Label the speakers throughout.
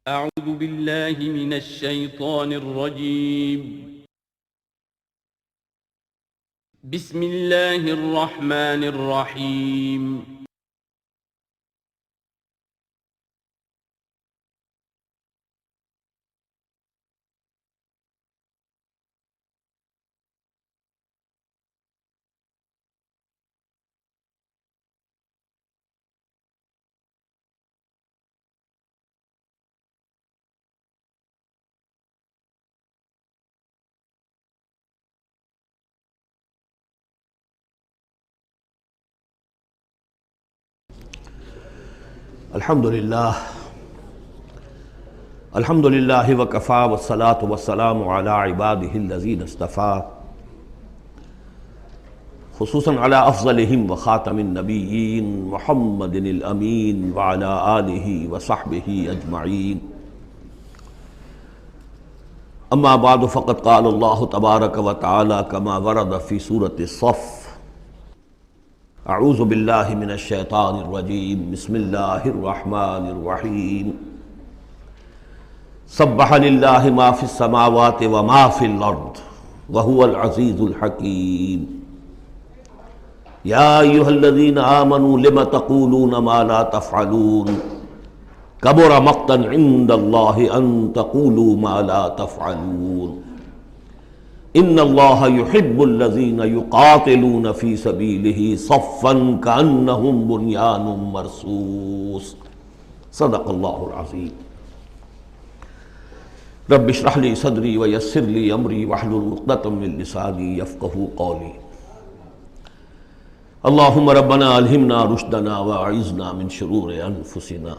Speaker 1: أعوذ بالله من الشيطان الرجيم. بسم الله الرحمن الرحيم.
Speaker 2: الحمدللہ وکفیٰ والصلاة والسلام علی عبادہ الذین اصطفیٰ، خصوصاً علی افضلہم وخاتم النبیین محمد الامین وعلی آلہ وصحبہ اجمعین. اما بعد فقد قال اللہ تبارک وتعالی کما ورد فی سورۃ الصف: اعوذ باللہ من الشیطان الرجیم، بسم اللہ الرحمن الرحیم. سبح للہ ما فی السماوات وما فی الارض وہو العزیز الحکیم. یا ایہا الذین آمنوا لم تقولون ما لا تفعلون کبر مقتا عند اللہ ان تقولوا ما لا تفعلون. ان اللہ یحب الذین یقاتلون فی سبیلہ صفا کأنہم بنیان مرصوص. صدق اللہ العظیم. رب اشرح لی صدری ویسر لی امری واحلل عقدۃ من لسانی یفقہوا قولی. اللہم ربنا الہمنا رشدنا واعذنا من شرور انفسنا.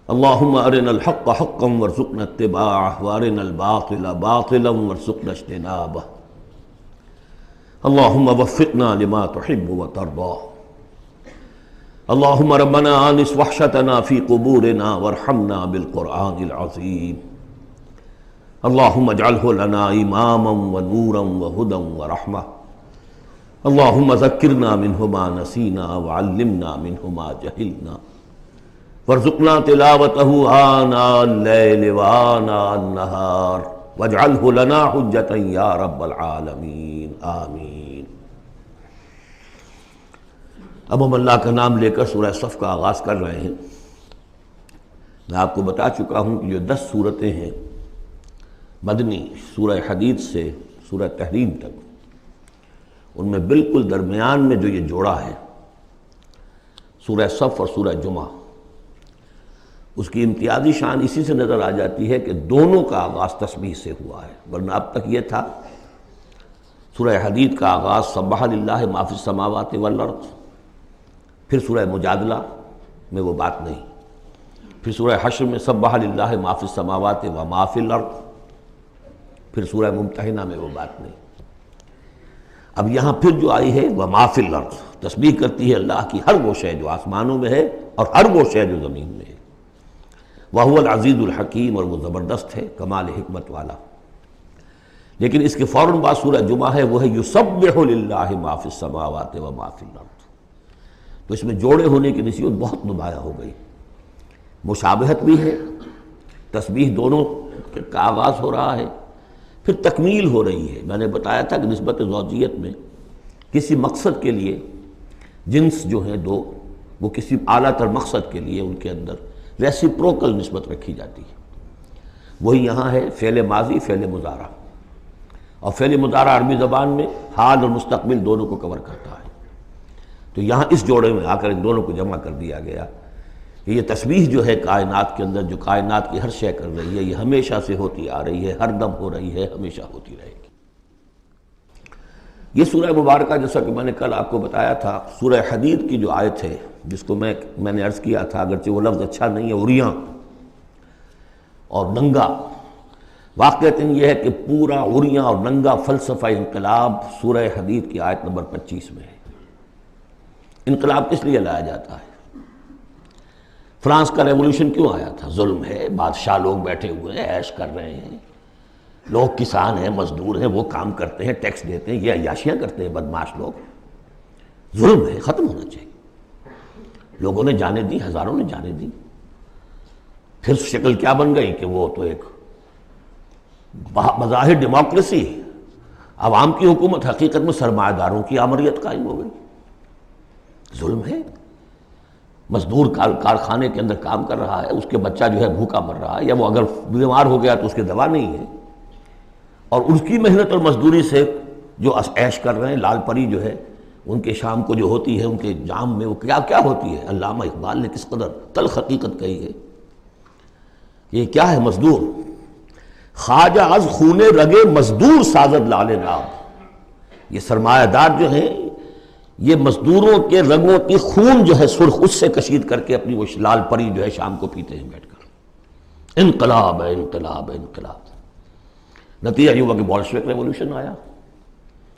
Speaker 2: اللہم ارنا الحق حقا وارزقنا اتباعہ وارنا الباطل باطلا وارزقنا اجتنابہ. اللہم وفقنا لما تحب وترضى. اللہم ربنا آنس وحشتنا فی قبورنا وارحمنا بالقرآن العظیم. اللہم اجعلہ لنا اماما ونورا وہدى ورحمہ. اللہم ذکرنا منہ ما نسینا وعلمنا منہ ما جہلنا وارزقنا تلاوتہ آناء اللیل وآناء النہار واجعلہ لنا حجتا یا رب العالمین، آمین. اب ہم اللہ کا نام لے کر سورہ صف کا آغاز کر رہے ہیں. میں آپ کو بتا چکا ہوں کہ جو 10 صورتیں ہیں مدنی، سورہ حدید سے سورہ تحریم تک، ان میں بالکل درمیان میں جو یہ جوڑا ہے سورہ صف اور سورہ جمعہ، اس کی امتیازی شان اسی سے نظر آ جاتی ہے کہ دونوں کا آغاز تسبیح سے ہوا ہے. ورنہ اب تک یہ تھا سورہ حدید کا آغاز سبح للہ ما فی السماوات والارض، پھر سورہ مجادلہ میں وہ بات نہیں، پھر سورہ حشر میں سبح للہ ما فی السماوات وما فی الارض، پھر سورہ ممتحنہ میں وہ بات نہیں. اب یہاں پھر جو آئی ہے وما فی الارض، تسبیح کرتی ہے اللہ کی ہر وہ شے جو آسمانوں میں ہے اور ہر وہ شے جو زمین میں ہے. وَهُوَ الْعَزِيزُ الْحَكِيمُ، اور وہ زبردست ہے، کمال حکمت والا. لیکن اس کے فوراً بعد سورہ جمعہ ہے، وہ ہے يُسَبِّحُ لِلَّهِ مَا فِي السَّمَاوَاتِ وَمَا فِي الْأَرْضِ. تو اس میں جوڑے ہونے کی نسبت بہت نمایاں ہو گئی. مشابہت بھی ہے، تسبیح دونوں کا آغاز ہو رہا ہے، پھر تکمیل ہو رہی ہے. میں نے بتایا تھا کہ نسبت زوجیت میں کسی مقصد کے لیے جنس جو ہیں دو، وہ کسی اعلیٰ تر مقصد کے لیے ان کے اندر ریسیپروکل نسبت رکھی جاتی ہے. وہی یہاں ہے فعل ماضی، فعل مضارع. اور فعل مضارع عربی زبان میں حال اور مستقبل دونوں کو کور کرتا ہے. تو یہاں اس جوڑے میں آ کر ان دونوں کو جمع کر دیا گیا کہ یہ تسبیح جو ہے کائنات کے اندر، جو کائنات کی ہر شے کر رہی ہے، یہ ہمیشہ سے ہوتی آ رہی ہے، ہر دم ہو رہی ہے، ہمیشہ ہوتی رہے گی. یہ سورہ مبارکہ جیسا کہ میں نے کل آپ کو بتایا تھا، سورہ حدید کی جو آیت ہے، جس کو میں نے عرض کیا تھا، اگرچہ وہ لفظ اچھا نہیں ہے، عریاں اور ننگا. واقعتاً یہ ہے کہ پورا عریاں اور ننگا فلسفہ انقلاب سورہ حدید کی آیت نمبر 25 میں ہے. انقلاب کس لیے لایا جاتا ہے؟ فرانس کا ریولوشن کیوں آیا تھا؟ ظلم ہے، بادشاہ لوگ بیٹھے ہوئے ہیں، عیش کر رہے ہیں، لوگ کسان ہیں، مزدور ہیں، وہ کام کرتے ہیں، ٹیکس دیتے ہیں، یہ عیاشیاں کرتے ہیں بدماش لوگ. ظلم ہے، ختم ہونا چاہیے. لوگوں نے جانیں دی، ہزاروں نے جانیں دی. پھر شکل کیا بن گئی کہ وہ تو ایک بظاہر ڈیموکریسی ہے، عوام کی حکومت، حقیقت میں سرمایہ داروں کی آمریت قائم ہو گئی۔ ظلم ہے۔ مزدور کارخانے کے اندر کام کر رہا ہے، اس کے بچہ جو ہے بھوکا مر رہا ہے، یا وہ اگر بیمار ہو گیا تو اس کی دوا نہیں ہے، اور اس کی محنت اور مزدوری سے جو عیش کر رہے ہیں، لال پری جو ہے ان کے شام کو جو ہوتی ہے ان کے جام میں وہ کیا کیا ہوتی ہے۔ علامہ اقبال نے کس قدر تلخ حقیقت کہی ہے۔ یہ کیا ہے؟ مزدور۔ خواجہ از خونے رگے مزدور سازد لال ناب۔ یہ سرمایہ دار جو ہیں یہ مزدوروں کے رگوں کی خون جو ہے سرخ، اس سے کشید کر کے اپنی وہ لال پری جو ہے شام کو پیتے ہیں بیٹھ کر۔ انقلاب ہے، انقلاب ہے، انقلاب۔ نتیجہ یہ ہوا کہ بولشوک ریولوشن آیا،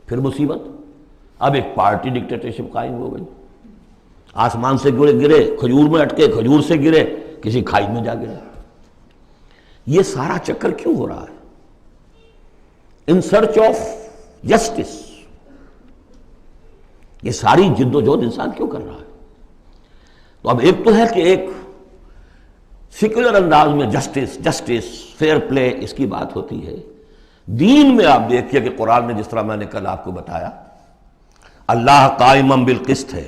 Speaker 2: پھر مصیبت۔ اب ایک پارٹی ڈکٹیٹرشپ قائم ہو گئی۔ آسمان سے گرے، کھجور میں اٹکے، کھجور سے گرے، کسی کھائی میں جا گرے۔ یہ سارا چکر کیوں ہو رہا ہے؟ In search of justice. یہ ساری جد و جہد انسان کیوں کر رہا ہے؟ تو اب ایک تو ہے کہ ایک سیکولر انداز میں جسٹس فیئر پلے اس کی بات ہوتی ہے۔ دین میں آپ دیکھیے کہ قرآن نے جس طرح میں نے کل آپ کو بتایا، اللہ قائم بالقسط ہے۔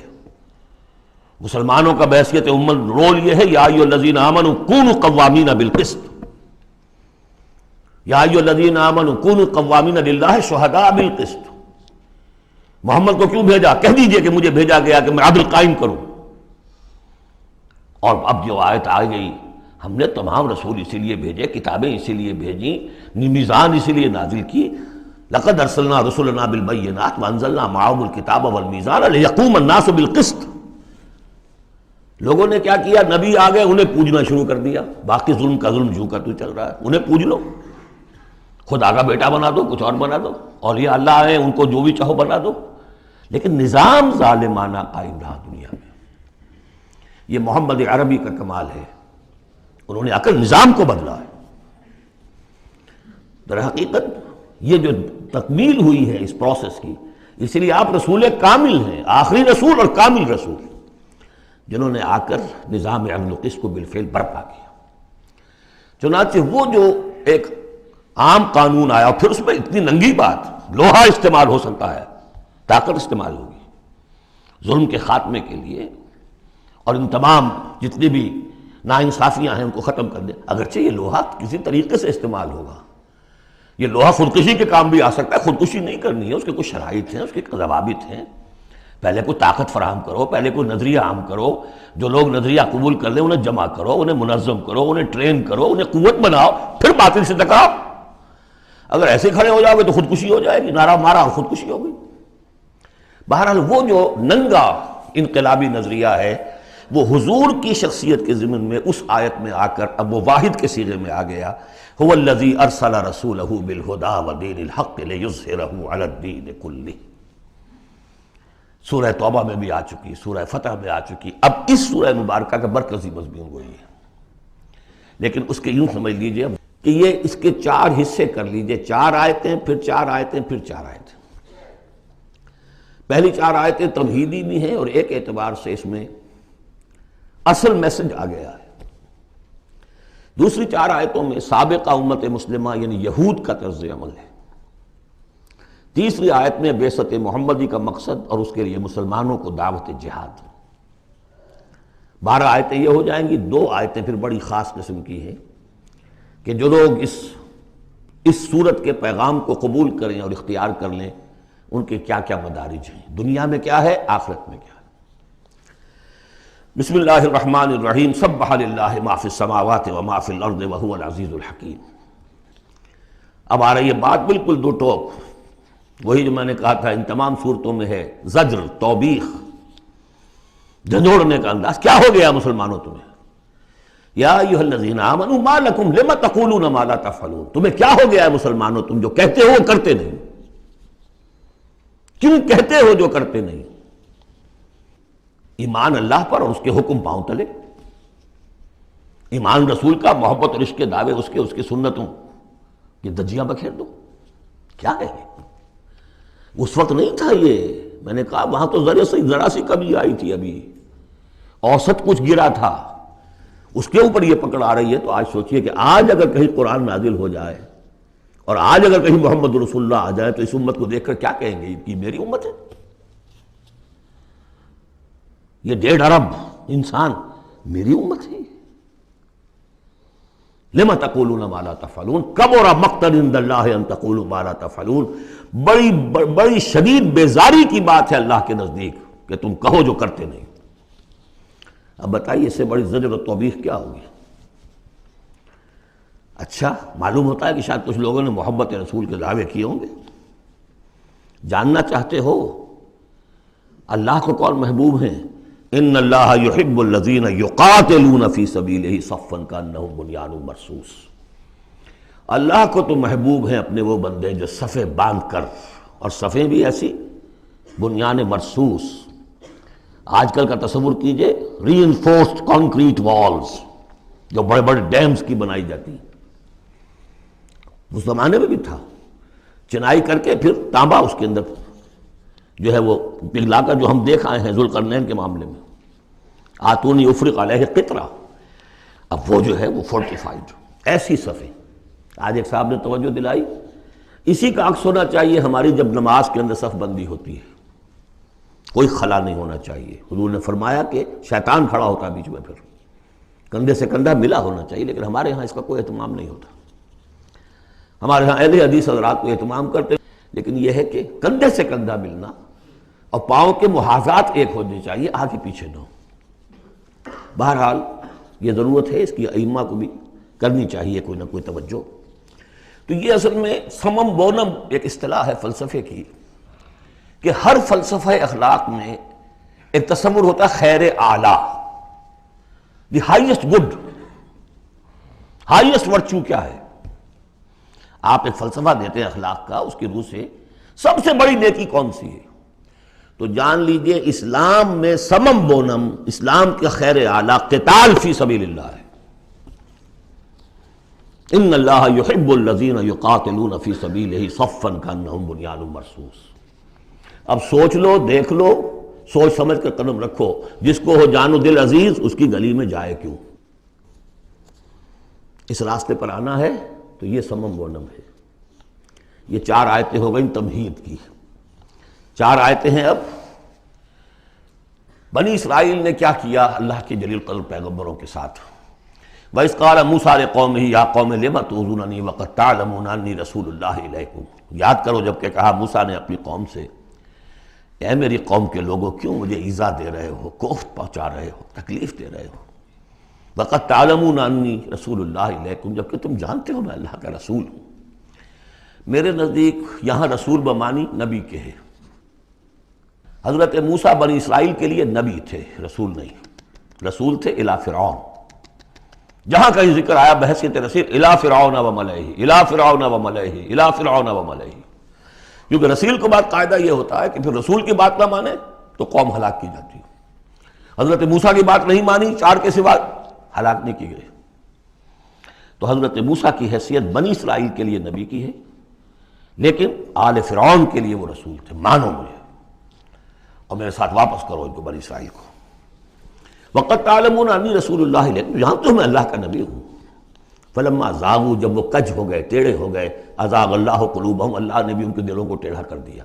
Speaker 2: مسلمانوں کا بحیثیت امت رول یہ ہے، یا ایھا الذین آمنوا کونوا قوامین بالقسط، یا ایھا الذین آمنوا کونوا قوامین للہ شہداء بالقسط۔ محمد کو کیوں بھیجا؟ کہہ دیجئے کہ مجھے بھیجا گیا کہ میں عدل قائم کروں۔ اور اب جو آیت آ گئی، ہم نے تمام رسول اسی لیے بھیجے، کتابیں اسی لیے بھیجیں، میزان اسی لیے نازل کی۔ لقد ارسلنا رسلنا بالبینات وانزلنا معهم الکتاب والمیزان لیقوم الناس بالقسط۔ لوگوں نے کیا کیا؟ نبی آ گئے، انہیں پوجنا شروع کر دیا۔ باقی ظلم کا ظلم جو کرتے چل رہا ہے، انہیں پوج لو، خدا کا بیٹا بنا دو، کچھ اور بنا دو، اولیاء اللہ آئے ان کو جو بھی چاہو بنا دو، لیکن نظام ظالمانہ قائم رہا دنیا میں۔ یہ محمد عربی کا کمال ہے، انہوں نے آ کر نظام کو بدلا ہے۔ در حقیقت یہ جو تکمیل ہوئی ہے اس پروسیس کی، اس لیے آپ رسول کامل ہیں، آخری رسول اور کامل رسول، جنہوں نے آ کر نظام عدل و قسط کو بالفعل برپا کیا۔ چنانچہ وہ جو ایک عام قانون آیا، پھر اس میں اتنی ننگی بات، لوہا استعمال ہو سکتا ہے، طاقت استعمال ہوگی ظلم کے خاتمے کے لیے، اور ان تمام جتنی بھی ناانصافیاں ہیں ان کو ختم کر دے۔ اگرچہ یہ لوہا کسی طریقے سے استعمال ہوگا، یہ لوہا خودکشی کے کام بھی آ سکتا ہے، خودکشی نہیں کرنی ہے، اس کے کچھ شرائط ہیں، اس کے ضوابط ہیں۔ پہلے کوئی طاقت فراہم کرو، پہلے کوئی نظریہ عام کرو، جو لوگ نظریہ قبول کر لیں انہیں جمع کرو، انہیں منظم کرو، انہیں ٹرین کرو، انہیں قوت بناؤ، پھر باطل سے ٹکراؤ۔ اگر ایسے کھڑے ہو جاؤ گے تو خودکشی ہو جائے گی، نعرہ مارا اور خودکشی ہو گئی۔ بہرحال وہ جو ننگا انقلابی نظریہ ہے وہ حضور کی شخصیت کے ضمن میں اس آیت میں آ کر اب وہ واحد کے صیغے میں آ گیا، هو الذی ارسل رسولہ بالہدی ودین الحق لیظہرہ علی الدین کلہ۔ سورہ توبہ میں بھی آ چکی، سورہ فتح میں آ چکی، اب اس سورہ مبارکہ کا مرکزی مضمون وہی ہے۔ لیکن اس کے یوں سمجھ لیجئے کہ یہ اس کے 4 حصے کر لیجئے، 4 آیتیں، پھر 4 آیتیں، پھر 4 آیتیں۔ پہلی 4 آیتیں تمہیدی بھی ہیں، اور ایک اعتبار سے اس میں اصل میسج آ گیا ہے۔ دوسری 4 آیتوں میں سابقہ امت مسلمہ یعنی یہود کا طرز عمل ہے۔ تیسری آیت میں بعثت محمدی کا مقصد اور اس کے لیے مسلمانوں کو دعوت جہاد۔ 12 آیتیں یہ ہو جائیں گی۔ 2 آیتیں پھر بڑی خاص قسم کی ہیں کہ جو لوگ اس صورت کے پیغام کو قبول کریں اور اختیار کر لیں، ان کے کیا کیا مدارج ہیں، دنیا میں کیا ہے، آخرت میں کیا ہے۔ بسم اللہ الرحمن الرحیم، سبح للہ ما فی السماوات وما فی الارض وہو العزیز الحکیم۔ اب آ رہی ہے بات بالکل دو ٹوک، وہی جو میں نے کہا تھا ان تمام صورتوں میں ہے، زجر، توبیخ، جھنجھوڑنے کا انداز۔ کیا ہو گیا مسلمانوں تمہیں؟ یا ایھا الذین آمنوا ما لکم لم تقولون ما لا تفعلون، تمہیں کیا ہو گیا ہے مسلمانوں، تم جو کہتے ہو وہ کرتے نہیں، کیوں کہتے ہو جو کرتے نہیں؟ ایمان اللہ پر اور اس کے حکم پاؤں تلے، ایمان رسول کا، محبت اور عشق کے دعوے اس کے سنتوں یہ دجیاں بکھیر دو۔ کیا ہے اس وقت نہیں تھا یہ، میں نے کہا وہاں تو ذرا سی کمی آئی تھی، ابھی اوسط کچھ گرا تھا، اس کے اوپر یہ پکڑ آ رہی ہے، تو آج سوچئے کہ آج اگر کہیں قرآن نازل ہو جائے اور آج اگر کہیں محمد رسول اللہ آ جائے تو اس امت کو دیکھ کر کیا کہیں گے کہ میری امت ہے؟ یہ 1.5 ارب انسان میری امت ہے۔ لم تقولون ما لا تفعلون کبر مقتا عند اللہ ان تقولوا ما لا تفعلون، بڑی شدید بیزاری کی بات ہے اللہ کے نزدیک کہ تم کہو جو کرتے نہیں۔ اب بتائیے اس سے بڑی زجر و توبیخ کیا ہوگی؟ اچھا معلوم ہوتا ہے کہ شاید کچھ لوگوں نے محبت رسول کے دعوے کیے ہوں گے۔ جاننا چاہتے ہو اللہ کو کون محبوب ہیں؟ ان اللہ یحب الذین یقاتلون فی سبیلہ صفا کانہم بنیان مرصوص۔ اللہ کو تو محبوب ہیں اپنے وہ بندے جو صفیں باندھ کر، اور صفیں بھی ایسی بنیان مرصوص۔ آج کل کا تصور کیجئے ری انفورسڈ کانکریٹ والز جو بڑے بڑے ڈیمز کی بنائی جاتی ہیں، اس زمانے میں بھی تھا، چنائی کر کے پھر تانبا اس کے اندر جو ہے وہ پگھلا کر، جو ہم دیکھ آئے ہیں ذوالقرنین کے معاملے میں، آتونی افرق علیہ قطرہ، اب وہ جو ہے وہ فورٹیفائڈ ایسی صفیں۔ آج ایک صاحب نے توجہ دلائی، اسی کا عکس ہونا چاہیے ہماری جب نماز کے اندر صف بندی ہوتی ہے، کوئی خلا نہیں ہونا چاہیے۔ حضور نے فرمایا کہ شیطان کھڑا ہوتا ہے بیچ میں، پھر کندھے سے کندھا ملا ہونا چاہیے، لیکن ہمارے ہاں اس کا کوئی اہتمام نہیں ہوتا۔ ہمارے ہاں اہل حدیث حضرات کو اہتمام کرتے، لیکن یہ ہے کہ کندھے سے کندھا ملنا اور پاؤں کے محاذات ایک ہونے چاہیے، آگے پیچھے نہ ہو۔ بہرحال یہ ضرورت ہے، اس کی ائمہ کو بھی کرنی چاہیے کوئی نہ کوئی توجہ۔ تو یہ اصل میں سمم بونم ایک اصطلاح ہے فلسفے کی، کہ ہر فلسفہ اخلاق میں ایک تصور ہوتا ہے خیر اعلیٰ، the highest good, highest virtue کیا ہے۔ آپ ایک فلسفہ دیتے ہیں اخلاق کا، اس کی روح سے سب سے بڑی نیکی کون سی ہے، تو جان لیجئے اسلام میں سمم بونم، اسلام کے خیر اعلیٰ قتال فی سبیل اللہ ہے۔ ان اللہ یحب الذین یقاتلون فی سبیلہ صفا کانہم بنیان مرصوص۔ اب سوچ لو، دیکھ لو، سوچ سمجھ کر قدم رکھو، جس کو ہو جان و دل عزیز اس کی گلی میں جائے کیوں۔ اس راستے پر آنا ہے تو یہ سمم بونم ہے۔ یہ 4 آیتیں ہو گئیں تمہید کی۔ 4 آیتیں ہیں اب بنی اسرائیل نے کیا کیا اللہ کے جلیل قدر پیغمبروں کے ساتھ۔ وَإِذْ قَالَ مُوسَىٰ لِقَوْمِهِ يَا قَوْمِ لِمَ تُؤْذُونَنِي وَقَدْ تَعْلَمُونَ أَنِّي رَسُولُ اللَّهِ إِلَيْكُمْ۔ یاد کرو جب کہ کہا موسیٰ نے اپنی قوم سے، اے میری قوم کے لوگوں کیوں مجھے ایذا دے رہے ہو، کوفت پہنچا رہے ہو، تکلیف دے رہے ہو۔ وَقَدْ تَعْلَمُونَ أَنِّي رَسُولُ اللَّهِ إِلَيْكُمْ، جبکہ تم جانتے ہو میں اللہ کا رسول ہوں۔ میرے نزدیک یہاں رسول بمانی نبی کے ہے۔ حضرت موسیٰ بنی اسرائیل کے لیے نبی تھے، رسول نہیں۔ رسول تھے الی فرعون، جہاں کہیں ذکر آیا بحیثیت رسول الی فرعون وملئہ، الی فرعون وملئہ، الی فرعون وملئہ، کیونکہ رسول کے بعد قاعدہ یہ ہوتا ہے کہ پھر رسول کی بات نہ مانے تو قوم ہلاک کی جاتی ہے۔ حضرت موسیٰ کی بات نہیں مانی، 4 کے سوا ہلاک نہیں کی گئے۔ تو حضرت موسیٰ کی حیثیت بنی اسرائیل کے لیے نبی کی ہے، لیکن آل فرعون کے لیے وہ رسول تھے، مانو مجھے اور میرے ساتھ واپس کرو ان کو، بنی اسرائیل کو۔ وَقَدْ تَعْلَمُونَ أَنِّي رَسُولُ اللَّهِ إِلَيْكُمْ، جانتے ہو میں اللہ کا نبی ہوں۔ فَلَمَّا زَاغُوا، جب وہ کج ہو گئے، ٹیڑھے ہو گئے، أَزَاغَ اللَّهُ قُلُوبَهُمْ، اللہ نے بھی ان کے دلوں کو ٹیڑھا کر دیا۔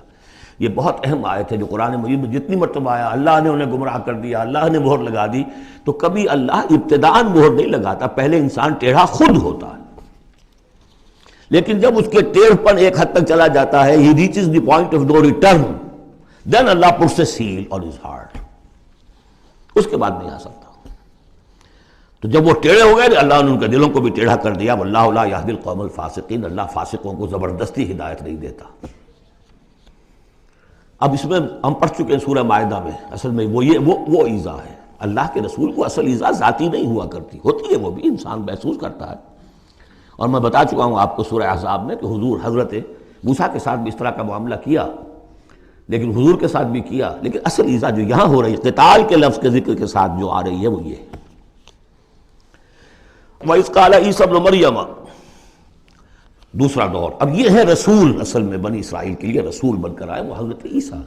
Speaker 2: یہ بہت اہم آیت ہے جو قرآن مجید میں جتنی مرتبہ آیا اللہ نے انہیں گمراہ کر دیا، اللہ نے مہر لگا دی، تو کبھی اللہ ابتداءً مہر نہیں لگاتا، پہلے انسان ٹیڑھا خود ہوتا ہے، لیکن جب اس کے ٹیڑھ پن ایک حد تک چلا جاتا ہے، he reaches the point of no return, then Allah puts a seal on his heart، اس کے بعد نہیں آ سکتا۔ تو جب وہ ٹیڑھے ہو گئے اللہ نے ان کے دلوں کو بھی ٹیڑھا کر دیا۔ واللہ لا یہدی القوم الفاسقین، اللہ فاسقوں کو زبردستی ہدایت نہیں دیتا۔ اب اس میں ہم پڑھ چکے ہیں سورہ مائدہ میں، اصل میں وہ ایذا ہے۔ اللہ کے رسول کو اصل ایذا ذاتی نہیں ہوا کرتی، ہوتی ہے وہ بھی، انسان محسوس کرتا ہے۔ اور میں بتا چکا ہوں آپ کو سورہ احزاب میں کہ حضور حضرت موسیٰ کے ساتھ بھی اس طرح کا معاملہ کیا، لیکن حضور کے ساتھ بھی کیا، لیکن اصل ایذا جو یہاں ہو رہی ہے قتال کے لفظ کے ذکر کے ساتھ جو آ رہی ہے وہ یہ ہے۔ وَإِذْ قَالَ عِيسَىٰ ابْنُ مَرْيَمَ، دوسرا دور۔ اب یہ ہے رسول، اصل میں بنی اسرائیل کے لیے رسول بن کر آئے وہ حضرت عیسیٰ،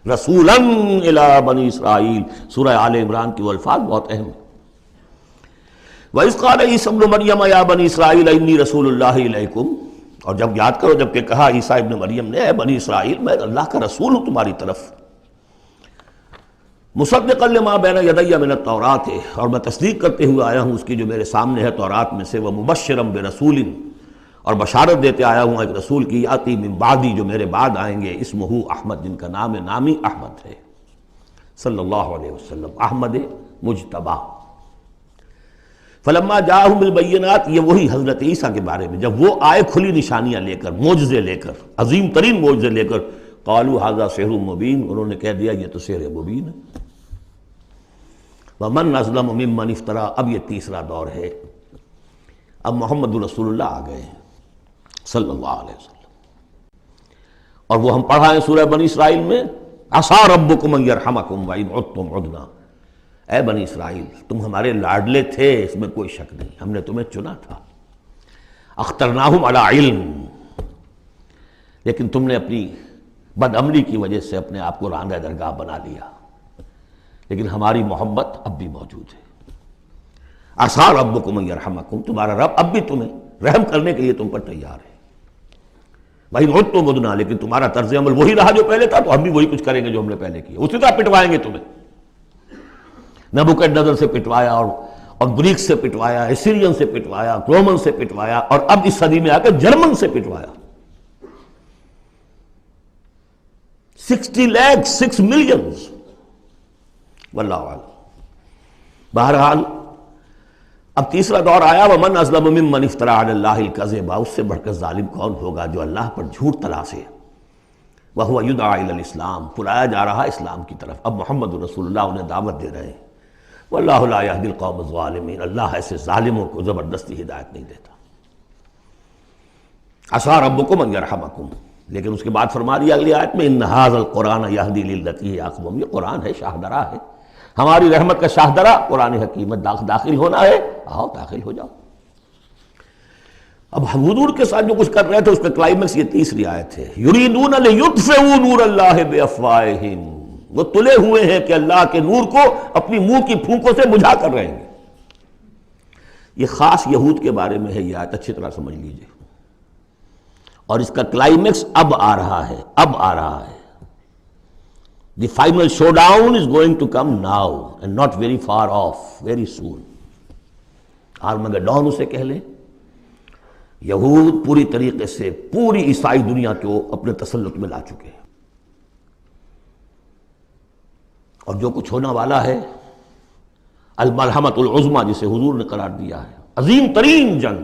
Speaker 2: رسولاً الی بنی اسرائیل۔ سورہ آل عمران کی وہ الفاظ بہت اہم ہیں۔ وَإِذْ قَالَ عِيسَىٰ ابْنُ مَرْيَمَ يَا بَنِي إِسْرَائِيلَ إِنِّي رَسُولُ اللَّهِ إِلَيْكُمْ، اور جب یاد کرو جب کہ کہا عیسیٰ ابن مریم نے، اے بنی اسرائیل میں اللہ کا رسول ہوں تمہاری طرف، مصدقا لما بین یدی من التوراۃ، اور میں تصدیق کرتے ہوئے آیا ہوں اس کی جو میرے سامنے ہے تورات میں سے، ومبشرا برسول، اور بشارت دیتے آیا ہوں ایک رسول کی، یاتی من بعدی، جو میرے بعد آئیں گے، اسمہ احمد، جن کا نام نامی احمد ہے، صلی اللہ علیہ وسلم، احمد مجتبی۔ فلما جاءہم بالبینات، یہ وہی حضرت عیسیٰ کے بارے میں، جب وہ آئے کھلی نشانیاں لے کر، معجزے لے کر، عظیم ترین معجزے لے کر، قالوا ھذا سحر مبین، انہوں نے کہہ دیا یہ تو سحر مبین ہے۔ ومن اظلم ممن افترا، اب یہ تیسرا دور ہے، اب محمد رسول اللہ آ گئے ہیں صلی اللہ علیہ وسلم، اور وہ ہم پڑھائیں سورہ بنی اسرائیل میں، عسیٰ ربکم ان یرحمکم وان عدتم عدنا، اے بنی اسرائیل تم ہمارے لاڈلے تھے، اس میں کوئی شک نہیں، ہم نے تمہیں چنا تھا، اخترناہم علی علم، لیکن تم نے اپنی بد عملی کی وجہ سے اپنے آپ کو راندہ درگاہ بنا لیا، لیکن ہماری محبت اب بھی موجود ہے۔ عسیٰ ربکم ان یرحمکم، تمہارا رب اب بھی تمہیں رحم کرنے کے لیے تم پر تیار ہے، وَإِنْ عُدْتُمْ عُدْنَا، لیکن تمہارا طرز عمل وہی رہا جو پہلے تھا، تو ہم بھی وہی کچھ کریں گے جو ہم نے پہلے کیا، اسی طرح پٹوائیں گے تمہیں۔ نبوکڈنیزر سے پٹوایا، اور گریک سے پٹوایا، اسیرین سے پٹوایا، رومن سے پٹوایا، اور اب اس صدی میں آ کے جرمن سے پٹوایا۔ 60 لاکھ 6 ملین، واللہ اعلم۔ بہرحال اب تیسرا دور آیا، ومن اظلم ممن افترى علی اللہ الکذب، اس سے بڑھ کر ظالم کون ہوگا جو اللہ پر جھوٹ تلاسے، وہو یدعی الی الاسلام، بلایا جا رہا اسلام کی طرف، اب محمد رسول اللہ انہیں دعوت دے رہے ہیں، واللہ لا یہدی القوم الظالمین، اللہ ایسے ظالموں کو زبردستی ہدایت نہیں دیتا۔ عسیٰ ربکم ان یرحمکم، لیکن اس کے بعد فرما دیا اگلی آیت میں، ان ھذا القرآن یہدی للتی ہی اقوم، یہ قرآن ہے، شاہدرہ ہے، ہماری رحمت کا شاہدرہ قرآن حکیم میں داخل ہونا ہے، آؤ داخل ہو جاؤ۔ اب حضور کے ساتھ جو کچھ کر رہے تھے اس کا کلائمیکس یہ تیسری آیت ہے، یریدون لیطفئوا نور اللہ بافواہہم، وہ تلے ہوئے ہیں کہ اللہ کے نور کو اپنی منہ کی پھونکوں سے بجھا کر رہیں گے۔ یہ خاص یہود کے بارے میں ہے یہ آیت، اچھی طرح سمجھ لیجئے، اور اس کا کلائمیکس اب آ رہا ہے، اب آ رہا ہے۔ The final showdown is going to come now and not very far off, very soon۔ Armageddon اسے کہہ لیں۔ یہود پوری طریقے سے پوری عیسائی دنیا کو اپنے تسلط میں لا چکے ہیں، اور جو کچھ ہونے والا ہے، الملحمۃ العظمیٰ جسے حضور نے قرار دیا ہے، عظیم ترین جنگ،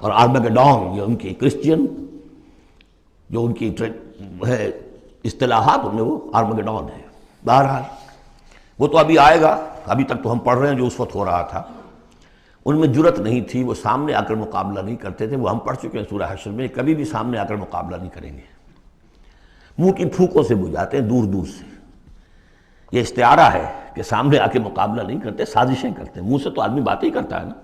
Speaker 2: اور آرمگڈون یہ ان کی کرسچین جو ان کی ہے اصطلاحات، ان میں وہ آرمگڈون ہے۔ بہرحال وہ تو ابھی آئے گا، ابھی تک تو ہم پڑھ رہے ہیں جو اس وقت ہو رہا تھا، ان میں جرت نہیں تھی، وہ سامنے آ کر مقابلہ نہیں کرتے تھے، وہ ہم پڑھ چکے ہیں سورہ حشر میں، کبھی بھی سامنے آ کر مقابلہ نہیں کریں گے، منہ کی پھونکوں سے بجھاتے ہیں، دور دور سے۔ یہ استعارہ ہے کہ سامنے آ کے مقابلہ نہیں کرتے، سازشیں کرتے ہیں، منہ سے تو آدمی باتیں ہی کرتا ہے نا،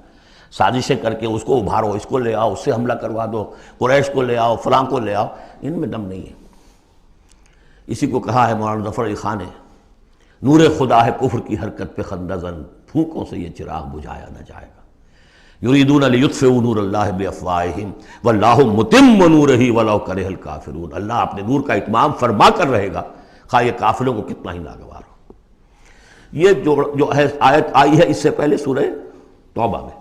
Speaker 2: سازشیں کر کے اس کو ابھارو، اس کو لے آؤ، اس سے حملہ کروا دو، قریش کو لے آؤ، فلاں کو لے آؤ، ان میں دم نہیں ہے۔ اسی کو کہا ہے مولانا ظفر علی خان نے، نور خدا ہے کفر کی حرکت پہ خندزن، پھونکوں سے یہ چراغ بجھایا نہ جائے گا۔ یریدون لیطفئوا نور اللہ بافواہہم واللہ متم نورہ ولو کرہ الکافرون، اللہ اپنے نور کا اتمام فرما کر رہے گا، خواہ یہ کافروں کو کتنا ہی ناگوار ہو۔ یہ جو ہے آیت آئی ہے اس سے پہلے سورہ توبہ میں،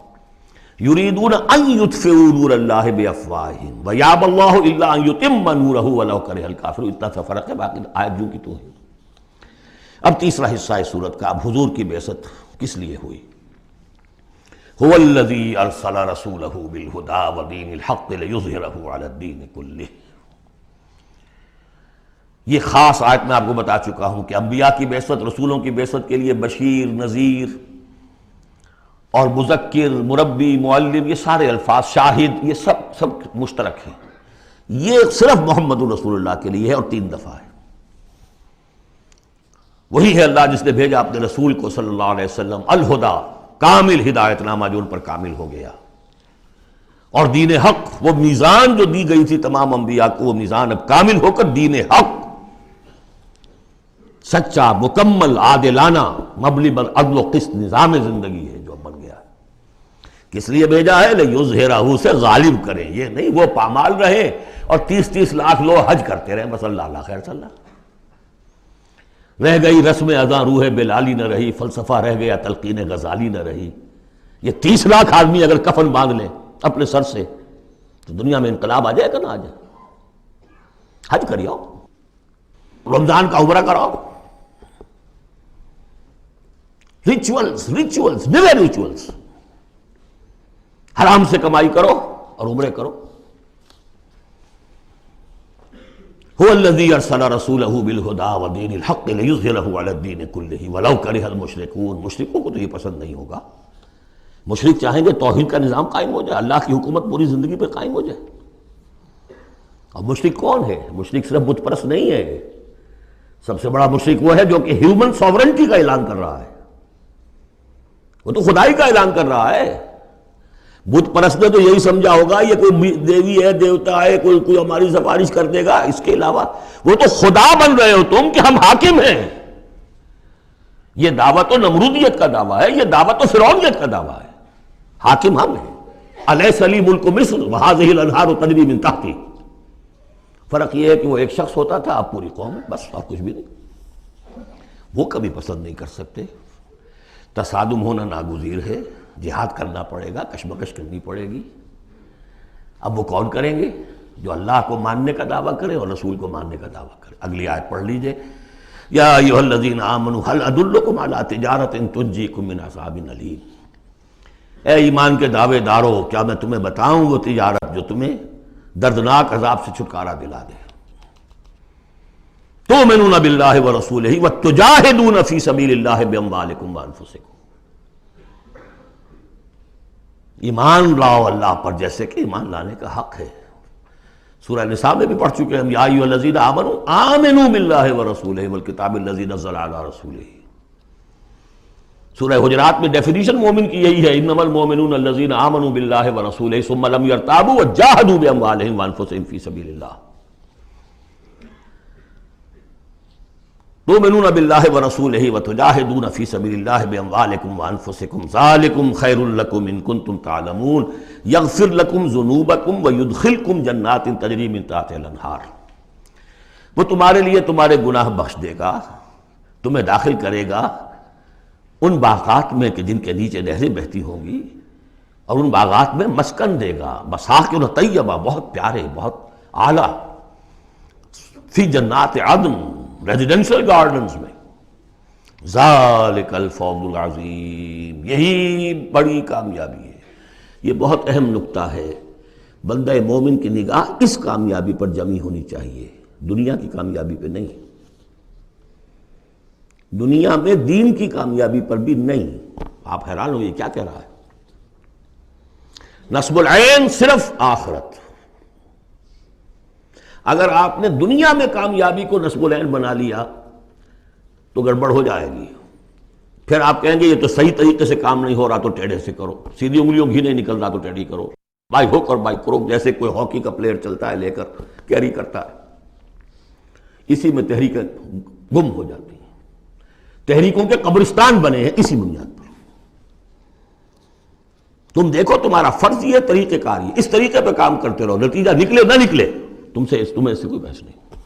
Speaker 2: یریدون ان یطفئوا نور اللہ بافواہہم ویابی اللہ الا ان یتم نورہ ولو کرہ الکافرون، اتنا سا فرق ہے، باقی آیت جو کی تو ہے۔ اب تیسرا حصہ ہے سورت کا، اب حضور کی بعثت کس لیے ہوئی؟ هو الذی ارسل رسولہ بالہدی ودین الحق لیظہرہ علی الدین کلہ۔ یہ خاص آیت میں آپ کو بتا چکا ہوں کہ انبیاء کی بعثت، رسولوں کی بعثت کے لیے بشیر، نذیر اور مذکر، مربی، معلم، یہ سارے الفاظ، شاہد، یہ سب مشترک ہیں۔ یہ صرف محمد رسول اللہ کے لیے ہے، اور 3 دفعہ ہے۔ وہی ہے اللہ جس نے بھیجا اپنے رسول کو صلی اللہ علیہ وسلم، الہدا، کامل ہدایت نامہ جو ان پر کامل ہو گیا، اور دین حق، وہ میزان جو دی گئی تھی تمام انبیاء کو، وہ میزان اب کامل ہو کر دین حق، سچا، مکمل، عادلانہ مبنی بر عدل و قسط نظام زندگی ہے جو بن گیا ہے. کس لیے بھیجا ہے؟ لِیُظْہِرَہُ سے غالب کریں. یہ نہیں وہ پامال رہے اور 30 لاکھ لوگ حج کرتے رہے بس اللہ اللہ خیر صلی اللہ. رہ گئی رسم اذاں روح بلالی نہ رہی، فلسفہ رہ گیا تلقین غزالی نہ رہی. یہ 30 لاکھ آدمی اگر کفن باندھ لیں اپنے سر سے تو دنیا میں انقلاب آ جائے گا نہ آ جائے؟ حج کریاؤ، رمضان کا عمرہ کراؤ. ریچولز نئے ریچولز. حرام سے کمائی کرو اور عمرے کرو. هو الذي ارسل رسوله بالهدى ودين الحق ليظهره على الدين كله ولو كره المشركون. مشرکوں کو تو یہ پسند نہیں ہوگا. مشرک چاہیں گے توحید کا نظام قائم ہو جائے، اللہ کی حکومت پوری زندگی پہ قائم ہو جائے. اور مشرک کون ہے؟ مشرک صرف بت پرست نہیں ہے. سب سے بڑا مشرک وہ ہے جو کہ ہیومن ساورنٹی کا اعلان کر رہا ہے. وہ تو خدائی کا اعلان کر رہا ہے. بت پرست نے تو یہی سمجھا ہوگا یہ کوئی دیوی ہے، دیوتا ہے، کوئی ہماری سفارش کر دے گا. اس کے علاوہ وہ تو خدا بن رہے ہو تم کہ ہم حاکم ہیں. یہ دعویٰ تو نمرودیت کا دعویٰ ہے، یہ دعویٰ تو فرعونیت کا دعویٰ ہے. حاکم ہم ہیں. الیس لی ملک مصر وہذہ الانہار تجری من تحتی. فرق یہ ہے کہ وہ ایک شخص ہوتا تھا، اب پوری قوم ہے، بس اور کچھ بھی نہیں. وہ کبھی پسند نہیں کر سکتے. تصادم ہونا ناگزیر ہے، جہاد کرنا پڑے گا، کشمکش کرنی پڑے گی. اب وہ کون کریں گے؟ جو اللہ کو ماننے کا دعویٰ کرے اور رسول کو ماننے کا دعویٰ کرے. اگلی آیت پڑھ لیجئے. یا ایھا الذین آمنوا هل ادلکم علی تجارۃ تنجیکم من عذاب الیم. اے ایمان کے دعوے دارو، کیا میں تمہیں بتاؤں وہ تجارت جو تمہیں دردناک عذاب سے چھٹکارا دلا دے. تؤمنون باللہ ورسولہ وتجاہدون فی سبیل اللہ باموالکم وانفسکم. ایمان لاؤ اللہ پر جیسے کہ ایمان لانے کا حق ہے. سورہ نساء میں بھی پڑھ چکے ہیں ہم. یا ایھا الذین آمنوا آمنوا باللہ ورسولہ والکتاب الذی نزل علی رسولہ. سورہ حجرات میں ڈیفینیشن مومن کی یہی ہے، انما المؤمنون الذین آمنوا باللہ ورسولہ ثم لم یرتابوا وجاہدوا باموالہم وانفسہم فی سبیل اللہ. تؤمنون باللہ ورسولہ وتجاہدون فی سبیل اللہ باموالکم وانفسکم ذالکم خیر لکم ان کنتم تعلمون یغفر لکم ذنوبکم ویدخلکم جنات تجری من تحتہا الانہار. وہ تمہارے لیے تمہارے گناہ بخش دے گا، تمہیں داخل کرے گا ان باغات میں کہ جن کے نیچے نہریں بہتی ہوں گی، اور ان باغات میں مسکن دے گا. مساکن طیبہ، بہت پیارے، بہت اعلیٰ. فی جنات عدن، ریزیڈنشل گارڈنز میں. ذالک الفوز العظیم، یہی بڑی کامیابی ہے. یہ بہت اہم نکتہ ہے. بندہ مومن کی نگاہ اس کامیابی پر جمی ہونی چاہیے، دنیا کی کامیابی پہ نہیں. دنیا میں دین کی کامیابی پر بھی نہیں. آپ حیران ہو یہ کیا کہہ رہا ہے؟ نصب العین صرف آخرت. اگر آپ نے دنیا میں کامیابی کو نصب العین بنا لیا تو گڑبڑ ہو جائے گی. پھر آپ کہیں گے یہ تو صحیح طریقے سے کام نہیں ہو رہا تو ٹیڑھے سے کرو، سیدھی انگلیوں گھی نہیں نکل رہا تو ٹیڑھی کرو. بائی ہک اور بائی کروک، جیسے کوئی ہاکی کا پلیئر چلتا ہے لے کر کیری کرتا ہے. اسی میں تحریکیں گم ہو جاتی ہیں. تحریکوں کے قبرستان بنے ہیں اسی بنیاد پر. تم دیکھو تمہارا فرض یہ طریقہ کار یہ، اس طریقے پہ کام کرتے رہو، نتیجہ نکلے نہ نکلے تمہیں اس سے کوئی بحث نہیں.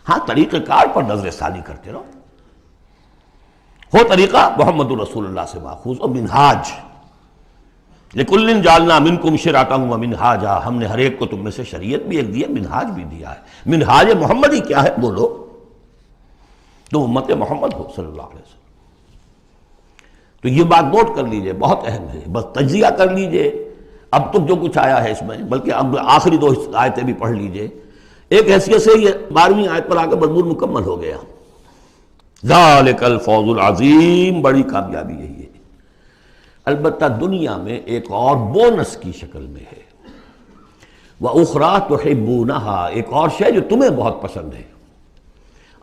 Speaker 2: ہاں طریقہ کار پر نظر ثانی کرتے رہو. ہو طریقہ محمد رسول اللہ سے ماخوذ اور منہاج. لِكُلٍّ جَعَلْنَا مِنْكُمْ شِرْعَةً وَمِنْہاجًا. ہم نے ہر ایک کو تم میں سے شریعت بھی ایک دی ہے، منہاج بھی دیا ہے. منہاج محمدی کیا ہے بولو؟ تو امت محمد ہو صلی اللہ علیہ وسلم. تو یہ بات نوٹ کر لیجئے، بہت اہم ہے. بس تجزیہ کر لیجئے اب تک جو کچھ آیا ہے اس میں، بلکہ اب آخری 2 آیتیں بھی پڑھ لیجئے. ایک حیثیت سے یہ 12ویں آیت پر آ کر مضمون مکمل ہو گیا. ذالک الفوز العظیم، بڑی کامیابی یہی ہے. البتہ دنیا میں ایک اور بونس کی شکل میں ہے. وَأُخْرَىٰ تُحِبُّونَهَا، ایک اور شے جو تمہیں بہت پسند ہے.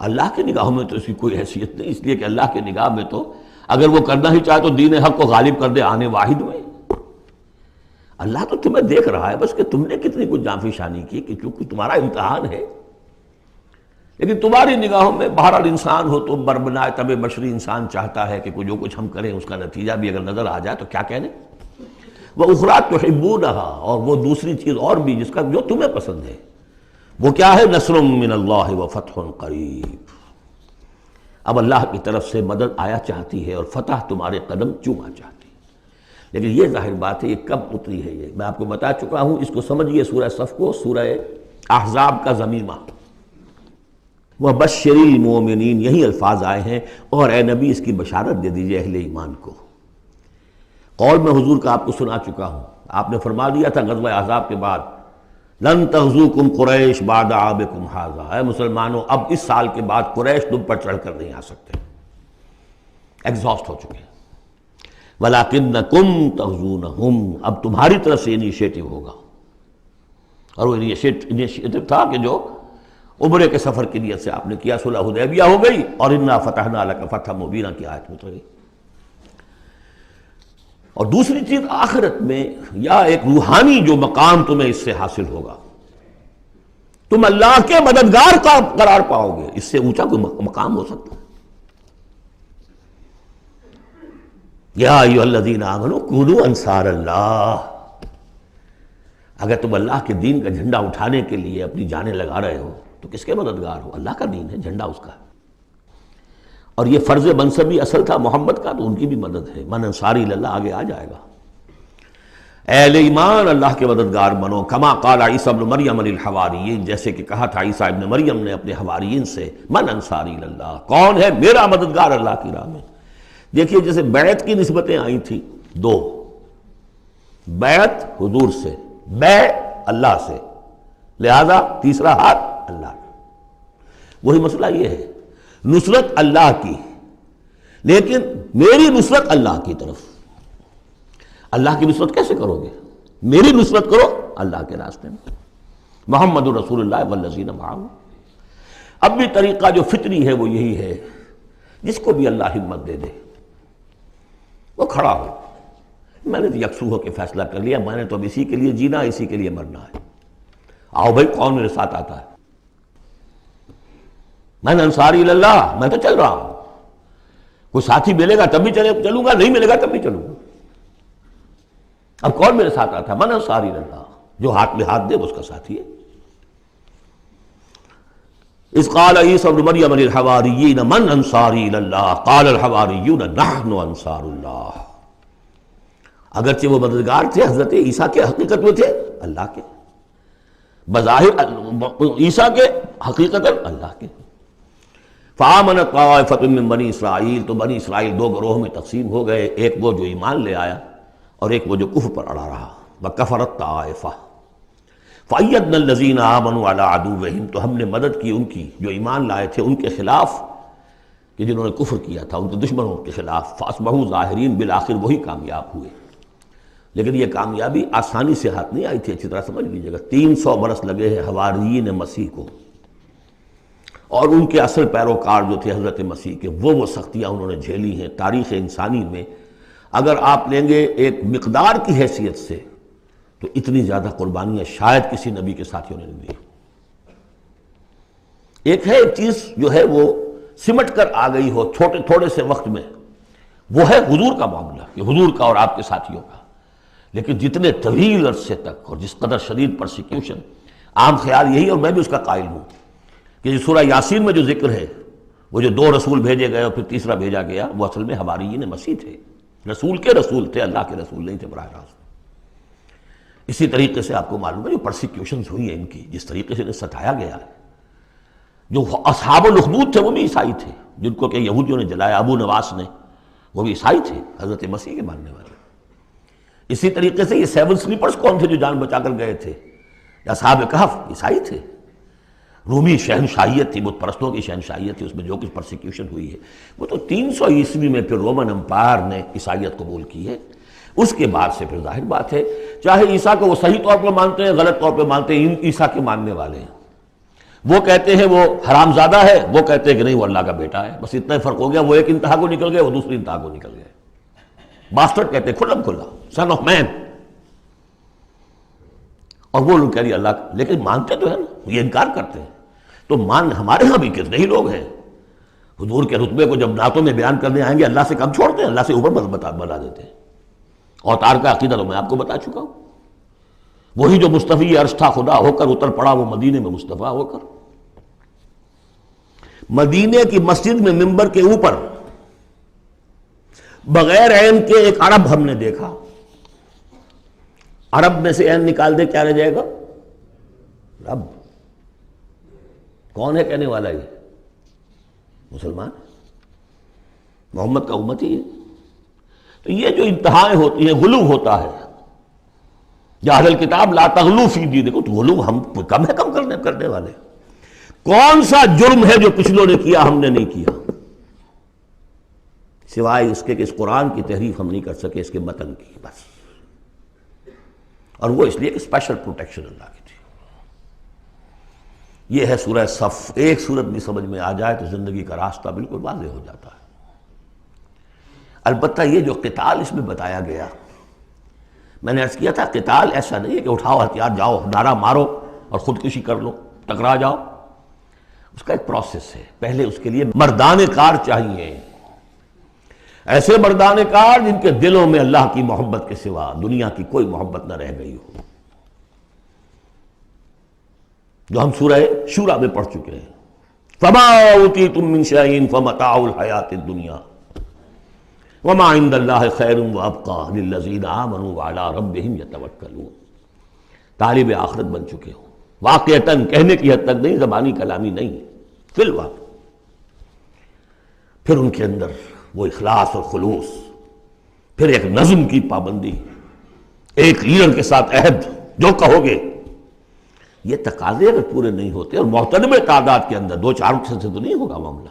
Speaker 2: اللہ کی نگاہوں میں تو اس کی کوئی حیثیت نہیں، اس لیے کہ اللہ کی نگاہ میں تو اگر وہ کرنا ہی چاہے تو دین حق کو غالب کر دے آنے واحد میں. اللہ تو تمہیں دیکھ رہا ہے بس کہ تم نے کتنی کچھ جانفی شانی کی، کہ چونکہ تمہارا امتحان ہے. لیکن تمہاری نگاہوں میں بہرحال انسان ہو تو بربنائے طبع بشری انسان چاہتا ہے کہ جو کچھ ہم کریں اس کا نتیجہ بھی اگر نظر آ جائے تو کیا کہنے. وَأُخْرَىٰ تُحِبُّونَهَا، اور وہ دوسری چیز اور بھی جس کا جو تمہیں پسند ہے، وہ کیا ہے؟ نصر من اللہ وفتح قریب. اب اللہ کی طرف سے مدد آیا چاہتی ہے اور فتح تمہارے قدم چوما چاہتی ہے. لیکن یہ ظاہر بات ہے یہ کب اتری ہے، یہ میں آپ کو بتا چکا ہوں. اس کو سمجھیے سورہ صف کو سورہ احزاب کا ضمیمہ. وَبَشِّرِ الْمُؤْمِنِينَ، یہی الفاظ آئے ہیں، اور اے نبی اس کی بشارت دے دیجئے اہل ایمان کو. قول میں حضور کا آپ کو سنا چکا ہوں. آپ نے فرما دیا تھا غزوہ احزاب کے بعد، لن تغزوکم قریش بعد عامکم ھذا، اے مسلمانوں اب اس سال کے بعد قریش تم پر چڑھ کر نہیں آ سکتے، ایگزاسٹ ہو چکے. وَلَٰكِنَّکُمْ تَغْزُونَہُمْ، اب تمہاری طرف سے انیشیٹو ہوگا. اور وہ انیشیٹو تھا کہ جو عمرے کے سفر کی نیت سے آپ نے کیا. صلح حدیبیہ ہو گئی اور اِنَّا فَتَحْنَا لَكَ فَتْحًا مُبِينًا کی آیت اتر گئی. اور دوسری چیز آخرت میں یا ایک روحانی جو مقام تمہیں اس سے حاصل ہوگا، تم اللہ کے مددگار کا قرار پاؤ گے. اس سے اونچا کوئی مقام ہو سکتا ہے؟ یا ایھا الذین آمنوا کونوا انصار اللہ. اگر تم اللہ کے دین کا جھنڈا اٹھانے کے لیے اپنی جانیں لگا رہے ہو تو کس کے مددگار ہو؟ اللہ کا دین ہے، جھنڈا اس کا ہے. اور یہ فرض منصبی اصل تھا محمد کا، تو ان کی بھی مدد ہے. من انصاری اللہ آگے آ جائے گا. اہل ایمان اللہ کے مددگار بنو. کما قال عیسیٰ ابن مریم للحواریین، جیسے کہ کہا تھا عیسیٰ ابن مریم نے اپنے حواریین سے، من انصاری اللہ، کون ہے میرا مددگار اللہ کی راہ میں. دیکھیے جیسے بیعت کی نسبتیں آئی تھیں دو، بیعت حضور سے، بیع اللہ سے، لہذا تیسرا ہاتھ اللہ. وہی مسئلہ یہ ہے، نصرت اللہ کی، لیکن میری نصرت اللہ کی طرف. اللہ کی نصرت کیسے کرو گے؟ میری نصرت کرو اللہ کے راستے میں. محمد رسول اللہ والذین معہ. اب بھی طریقہ جو فطری ہے وہ یہی ہے، جس کو بھی اللہ ہمت دے دے وہ کھڑا ہو. میں نے تو یکسو ہو کے فیصلہ کر لیا، میں نے تو اب اسی کے لیے جینا، اسی کے لیے مرنا ہے. آؤ بھائی کون میرے ساتھ آتا ہے؟ میں انصاری اللہ، میں تو چل رہا ہوں. کوئی ساتھی ملے گا تب بھی چلوں گا، نہیں ملے گا تب بھی چلوں گا. اب کون میرے ساتھ آتا ہے؟ من انصاری اللہ، جو ہاتھ میں ہاتھ دے وہ اس کا ساتھی ہے. اذ قال عیسیٰ ابن مریم للحواریین من انصاری اللہ قال الحواریون نحن انصار اللہ. اگرچہ وہ مددگار تھے حضرت عیسیٰ کے، حقیقت میں تھے اللہ کے، بظاہر عیسیٰ کے، حقیقت اللہ کے. فآمنت طائفۃ من بنی اسرائیل، تو بنی اسرائیل دو گروہ میں تقسیم ہو گئے، ایک وہ جو ایمان لے آیا اور ایک وہ جو کفر پر اڑا رہا. وکفرت طائفہ فأیدنا الذین آمنوا علی عدوہم، تو ہم نے مدد کی ان کی جو ایمان لائے تھے ان کے خلاف، کہ جنہوں نے کفر کیا تھا ان کے دشمنوں کے خلاف. فاصبحوا ظاہرین، بالآخر وہی کامیاب ہوئے. لیکن یہ کامیابی آسانی سے ہاتھ نہیں آئی تھی، اچھی طرح سمجھ لیجیے گا. 300 برس لگے ہیں حواریین مسیح کو، اور ان کے اصل پیروکار جو تھے حضرت مسیح کے، وہ سختیاں انہوں نے جھیلی ہیں. تاریخ انسانی میں اگر آپ لیں گے ایک مقدار کی حیثیت سے تو اتنی زیادہ قربانیاں شاید کسی نبی کے ساتھیوں نے نہیں دی. ایک ہے ایک چیز جو ہے وہ سمٹ کر آ گئی ہو تھوڑے سے وقت میں، وہ ہے حضور کا معاملہ، کہ حضور کا اور آپ کے ساتھیوں کا. لیکن جتنے طویل عرصے تک اور جس قدر شدید پرسیکیوشن، عام خیال یہی، اور میں بھی اس کا قائل ہوں، کہ سورہ یاسین میں جو ذکر ہے، وہ جو 2 رسول بھیجے گئے اور پھر تیسرا بھیجا گیا، وہ اصل میں حواریین مسیح تھے. رسول کے رسول تھے، اللہ کے رسول نہیں تھے براہ راست. اسی طریقے سے آپ کو معلوم ہے جو پرسیکیوشنز ہوئی ہیں ان کی، جس طریقے سے انہیں ستایا گیا ہے. جو اصحاب الاخدود تھے وہ بھی عیسائی تھے، جن کو کہ یہودیوں نے جلایا، ابو نواس نے، وہ بھی عیسائی تھے، حضرت مسیح کے ماننے والے. اسی طریقے سے یہ 7 سلیپرز کون تھے جو جان بچا کر گئے تھے؟ اصحاب کہف عیسائی تھے. رومی شہنشاہیت تھی، بت پرستوں کی شہنشاہیت تھی، اس میں جو کچھ پرسیکیوشن ہوئی ہے وہ تو 300 عیسوی میں پھر رومن امپائر نے عیسائیت قبول کی ہے. اس کے بعد سے پھر ظاہر بات ہے، چاہے عیسیٰ کو وہ صحیح طور پر مانتے ہیں، غلط طور پر مانتے ہیں، عیسیٰ کے ماننے والے ہیں. وہ کہتے ہیں وہ حرام زادہ ہے، وہ کہتے ہیں کہ نہیں وہ اللہ کا بیٹا ہے. بس اتنا ہی فرق ہو گیا، وہ ایک انتہا کو نکل گئے، وہ دوسری انتہا کو نکل گئے. باسٹرڈ کہتے ہیں کھلم کھلا، سن آف مین. اور وہ لوگ کہہ رہے اللہ کا، لیکن مانتے تو ہے نا، یہ انکار کرتے ہیں. تو مان ہمارے ہاں بھی کتنے ہی لوگ ہیں حضور کے رتبے کو جب نعتوں میں بیان کرنے آئیں گے اللہ سے کم چھوڑتے ہیں، اللہ سے اوپر بنا دیتے ہیں۔ اوتار کا عقیدہ تو میں آپ کو بتا چکا ہوں، وہی جو مصطفی عرش تھا خدا ہو کر اتر پڑا وہ مدینے میں مصطفیٰ ہو کر۔ مدینے کی مسجد میں ممبر کے اوپر بغیر عین کے ایک عرب ہم نے دیکھا، عرب میں سے عین نکال دے کیا رہ جائے گا؟ رب۔ کون ہے کہنے والا؟ یہ مسلمان، محمد کا امتی ہے۔ تو یہ جو انتہائیں ہوتی ہیں، غلو ہوتا ہے، یا اہل الکتاب لا تغلو فی دینکم، تو غلو ہم کم ہے، کم کرنے والے۔ کون سا جرم ہے جو پچھلوں نے کیا ہم نے نہیں کیا، سوائے اس کے کہ اس قرآن کی تحریف ہم نہیں کر سکے، اس کے متن کی، بس۔ اور وہ اس لیے کہ اسپیشل پروٹیکشن اللہ کی تھی۔ یہ ہے سورہ صف۔ ایک سورت بھی سمجھ میں آ جائے تو زندگی کا راستہ بالکل واضح ہو جاتا ہے۔ البتہ یہ جو قتال اس میں بتایا گیا، میں نے عرض کیا تھا قتال ایسا نہیں ہے کہ اٹھاؤ ہتھیار جاؤ نعرہ مارو اور خودکشی کر لو، ٹکرا جاؤ۔ اس کا ایک پروسیس ہے، پہلے اس کے لیے مردان کار چاہیے، ایسے مردان کار جن کے دلوں میں اللہ کی محبت کے سوا دنیا کی کوئی محبت نہ رہ گئی ہو، جو ہم سورہ شورى میں پڑھ چکے ہیں۔ فما اوتیتم من شیء فمتاع الحیاۃ الدنیا وما عند اللہ خیر وابقى للذین آمنوا وعلی ربہم یتوکلون۔ طالب آخرت بن چکے ہو، واقعتاً، کہنے کی حد تک نہیں، زبانی کلامی نہیں، فی الواقع۔ پھر ان کے اندر وہ اخلاص اور خلوص، پھر ایک نظم کی پابندی، ایک لیڈر کے ساتھ عہد، جو کہو گے۔ یہ تقاضے اگر پورے نہیں ہوتے، اور محترم تعداد کے اندر، 2-4 سے تو نہیں ہوگا معاملہ۔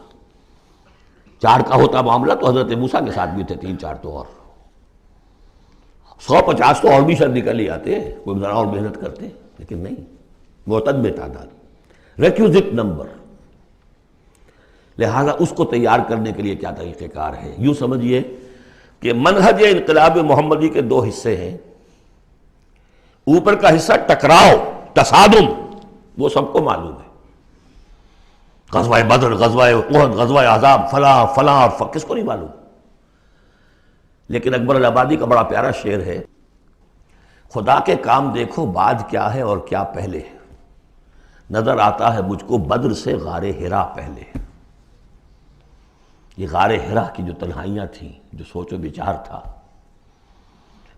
Speaker 2: 4 کا ہوتا معاملہ تو حضرت موسیٰ کے ساتھ بھی تھے، 3-4 تو اور 150 تو اور بھی شاید نکل ہی آتے، کوئی ذرا اور محنت کرتے، لیکن نہیں، معتدم تعداد، ریکوزٹ نمبر۔ لہذا اس کو تیار کرنے کے لیے کیا طریقہ کار ہے؟ یوں سمجھیے کہ منہج انقلاب محمدی کے 2 حصے ہیں۔ اوپر کا حصہ ٹکراؤ، تصادم، وہ سب کو معلوم ہے، غزوہ بدر، غزوہ احد، غزوہ احزاب، فلاں فلاں، کس کو نہیں معلوم؟ لیکن اکبر الآبادی کا بڑا پیارا شعر ہے، خدا کے کام دیکھو بعد کیا ہے اور کیا پہلے، نظر آتا ہے مجھ کو بدر سے غار حرا پہلے۔ یہ غار حرا کی جو تنہائیاں تھیں، جو سوچ و بچار تھا،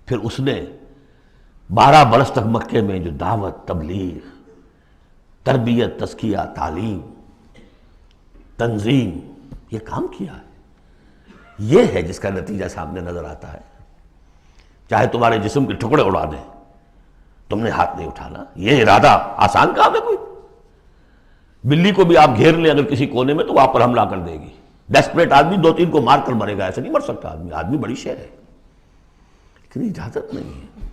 Speaker 2: پھر اس نے 12 برس تک مکے میں جو دعوت، تبلیغ، تربیت، تزکیہ، تعلیم، تنظیم، یہ کام کیا ہے۔ یہ ہے جس کا نتیجہ سامنے نظر آتا ہے۔ چاہے تمہارے جسم کے ٹکڑے اڑا دیں، تم نے ہاتھ نہیں اٹھانا۔ یہ ارادہ آسان کام ہے کوئی؟ بلی کو بھی آپ گھیر لیں اگر کسی کونے میں تو وہ آپ پر حملہ کر دے گی۔ ڈیسپریٹ آدمی 2-3 کو مار کر مرے گا، ایسے نہیں مر سکتا آدمی۔ آدمی بڑی شے ہے، لیکن اجازت نہیں ہے۔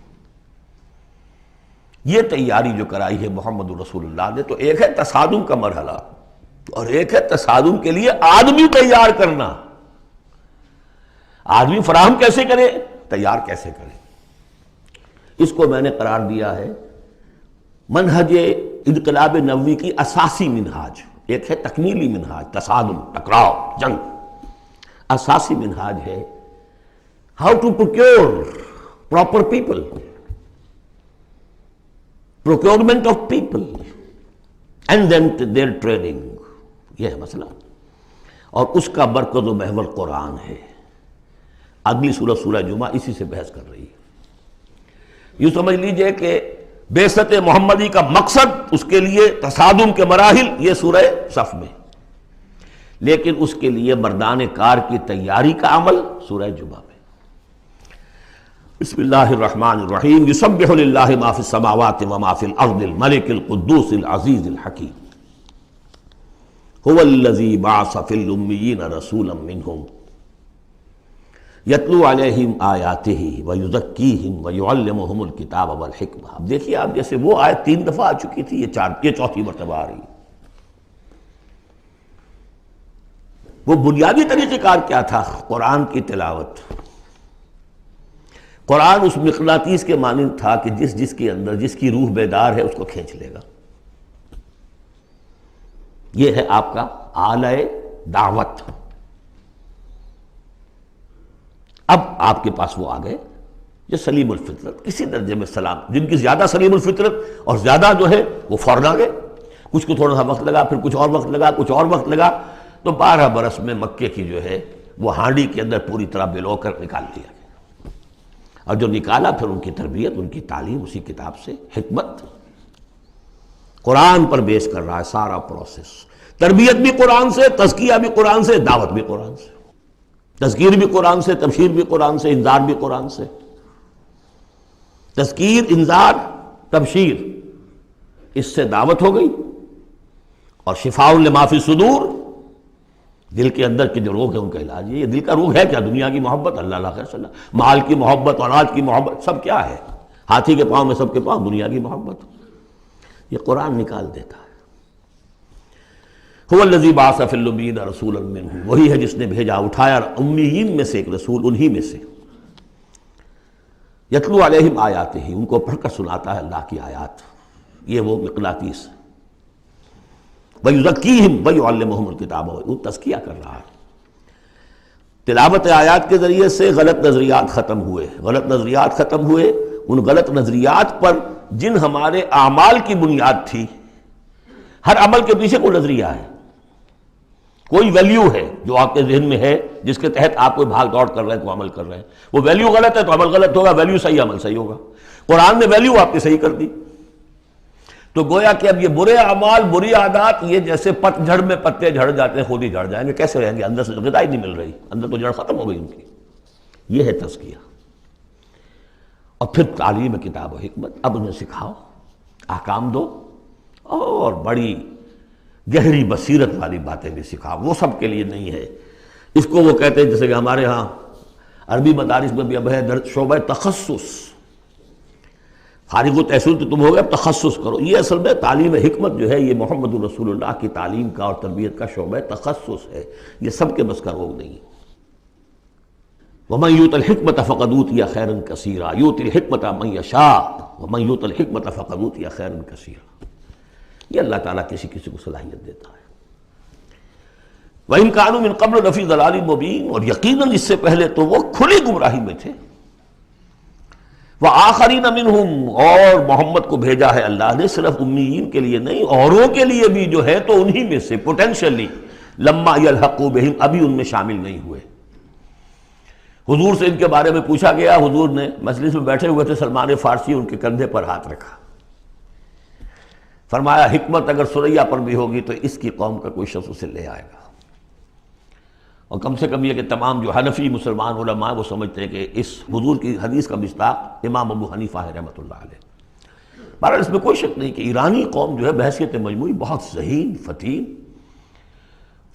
Speaker 2: یہ تیاری جو کرائی ہے محمد رسول اللہ نے، تو ایک ہے تصادم کا مرحلہ، اور ایک ہے تصادم کے لیے آدمی تیار کرنا۔ آدمی فراہم کیسے کرے، تیار کیسے کرے؟ اس کو میں نے قرار دیا ہے منہج انقلاب نبوی کی اساسی منہاج۔ ایک ہے تکمیلی منہاج، تصادم، ٹکراؤ، جنگ۔ اساسی منہاج ہے how to procure proper people, procurement of people and then their training۔ یہ ہے مسئلہ، اور اس کا مرکز و محور قرآن ہے۔ اگلی سورہ، سورہ جمعہ، اسی سے بحث کر رہی ہے۔ یوں سمجھ لیجئے کہ بعثت محمدی کا مقصد، اس کے لیے تصادم کے مراحل، یہ سورہ صف میں، لیکن اس کے لیے مردان کار کی تیاری کا عمل سورہ جمعہ میں۔ بسم اللہ الرحمن الرحیم۔ یسبح للہ ما فی السماوات وما فی الارض الملک القدوس العزیز الحکیم۔ هو الذی بعث فی الامیین رسولا منہم یتلو علیہم آیاتہ ویزکیہم ویعلمہم الکتاب والحکمہ۔ اب دیکھیے آپ، جیسے وہ آیت 3 دفعہ آ چکی تھی، یہ 4تھی مرتبہ آ رہی۔ وہ بنیادی طریقہ کار کیا تھا؟ قرآن کی تلاوت۔ قرآن اس مقناطیس کے مانند تھا کہ جس کے اندر جس کی روح بیدار ہے اس کو کھینچ لے گا۔ یہ ہے آپ کا آلہ دعوت۔ اب آپ کے پاس وہ آ گئے جو سلیم الفطرت، کسی درجے میں سلام، جن کی زیادہ سلیم الفطرت اور زیادہ جو ہے وہ فوراً آ گئے، کچھ کو تھوڑا سا وقت لگا، پھر کچھ اور وقت لگا، کچھ اور وقت لگا، تو 12 برس میں مکے کی جو ہے وہ ہانڈی کے اندر پوری طرح بلو کر نکال لیا گیا، اور جو نکالا پھر ان کی تربیت، ان کی تعلیم اسی کتاب سے، حکمت قرآن پر بیس کر رہا ہے سارا پروسیس، تربیت بھی قرآن سے، تزکیہ بھی قرآن سے، دعوت بھی قرآن سے، تذکیر بھی قرآن سے، تبشیر بھی قرآن سے، انذار بھی قرآن سے، تذکیر، انذار، تبشیر، اس سے دعوت ہو گئی، اور شفاء لما فی الصدور، دل کے اندر کے جو روگ ہے ان کا علاج ہے۔ یہ دل کا روگ ہے کیا؟ دنیا کی محبت، اللہ خیر صلی اللہ، مال کی محبت، اولاد کی محبت، سب کیا ہے؟ ہاتھی کے پاؤں میں سب کے پاؤں دنیا کی محبت، یہ قرآن نکال دیتا ہے۔ هو الذی بعث فی الامیین رسولا منہم، وہی ہے جس نے بھیجا، اٹھایا امیین میں سے ایک رسول، انہی میں سے، یتلو علیہم آیاتہ، ان کو پڑھ کر سناتا ہے اللہ کی آیات، یہ وہ مقناطیس، وَيُزَكِّيهِمْ وَيُعَلِّمُهُمُ الْكِتَابَ، وہ تزکیہ کر رہا ہے۔ تلاوت آیات کے ذریعے سے غلط نظریات ختم ہوئے، غلط نظریات ختم ہوئے، ان غلط نظریات پر جن ہمارے اعمال کی بنیاد تھی، ہر عمل کے پیچھے کوئی نظریہ ہے، کوئی ویلیو ہے جو آپ کے ذہن میں ہے، جس کے تحت آپ کوئی بھاگ دوڑ کر رہے ہیں، کوئی عمل کر رہے ہیں، وہ ویلیو غلط ہے تو عمل غلط ہوگا، ویلیو صحیح عمل صحیح ہوگا۔ قرآن نے ویلیو آپ کی صحیح کر دی، تو گویا کہ اب یہ برے اعمال، بری عادات، یہ جیسے پت جھڑ میں پتے جھڑ جاتے ہیں، خود ہی جھڑ جائیں گے، کیسے رہیں گے؟ اندر سے غذا ہی نہیں مل رہی، اندر تو جڑ ختم ہو گئی ان کی۔ یہ ہے تزکیہ، اور پھر تعلیم کتاب و حکمت، اب انہیں سکھاؤ، احکام دو، اور بڑی گہری بصیرت والی باتیں بھی سکھاؤ، وہ سب کے لیے نہیں ہے۔ اس کو وہ کہتے ہیں، جیسے کہ ہمارے ہاں عربی مدارس میں بھی اب ہے شعبہ تخصص، فارغ التحصیل تو تم ہو گئے، اب تخصص کرو۔ یہ اصل میں تعلیم حکمت جو ہے، یہ محمد الرسول اللہ کی تعلیم کا اور تربیت کا شعبہ تخصص ہے، یہ سب کے بس کا روگ نہیں ہے۔ وَمَنْ يُؤْتَ الْحِكْمَةَ فَقَدْ أُوتِيَ خَيْرًا كَثِيرًا يُؤْتِي الْحِكْمَةَ مَنْ يَشَاءُ وَمَنْ يُؤْتَ الْحِكْمَةَ فَقَدْ أُوتِيَ خَيْرًا كَثِيرًا، یہ اللہ تعالیٰ کسی کسی کو صلاحیت دیتا ہے۔ وَإِنْ كَانُوا مِنْ قَبْلُ لَفِي ضَلَالٍ مُبِينٍ، اور یقیناً اس سے پہلے تو وہ کھلی گمراہی میں تھے۔ وَآخَرِينَ مِنْهُمْ، اور محمد کو بھیجا ہے اللہ نے صرف امیین کے لیے نہیں، اوروں کے لیے بھی جو ہے تو انہی میں سے پوٹینشلی، لما يلحقوا بهم، ابھی ان میں شامل نہیں ہوئے۔ حضور سے ان کے بارے میں پوچھا گیا، حضور نے مجلس میں بیٹھے ہوئے تھے، سلمان فارسی ان کے کندھے پر ہاتھ رکھا، فرمایا حکمت اگر سریا پر بھی ہوگی تو اس کی قوم کا کوئی شخص اسے لے آئے گا۔ اور کم سے کم یہ کہ تمام جو حنفی مسلمان علماء وہ سمجھتے ہیں کہ اس حضور کی حدیث کا مصداق امام ابو حنیفہ ہے رحمۃ اللہ علیہ۔ بہرحال اس میں کوئی شک نہیں کہ ایرانی قوم جو ہے بحیثیت مجموعی بہت ذہین، فتین،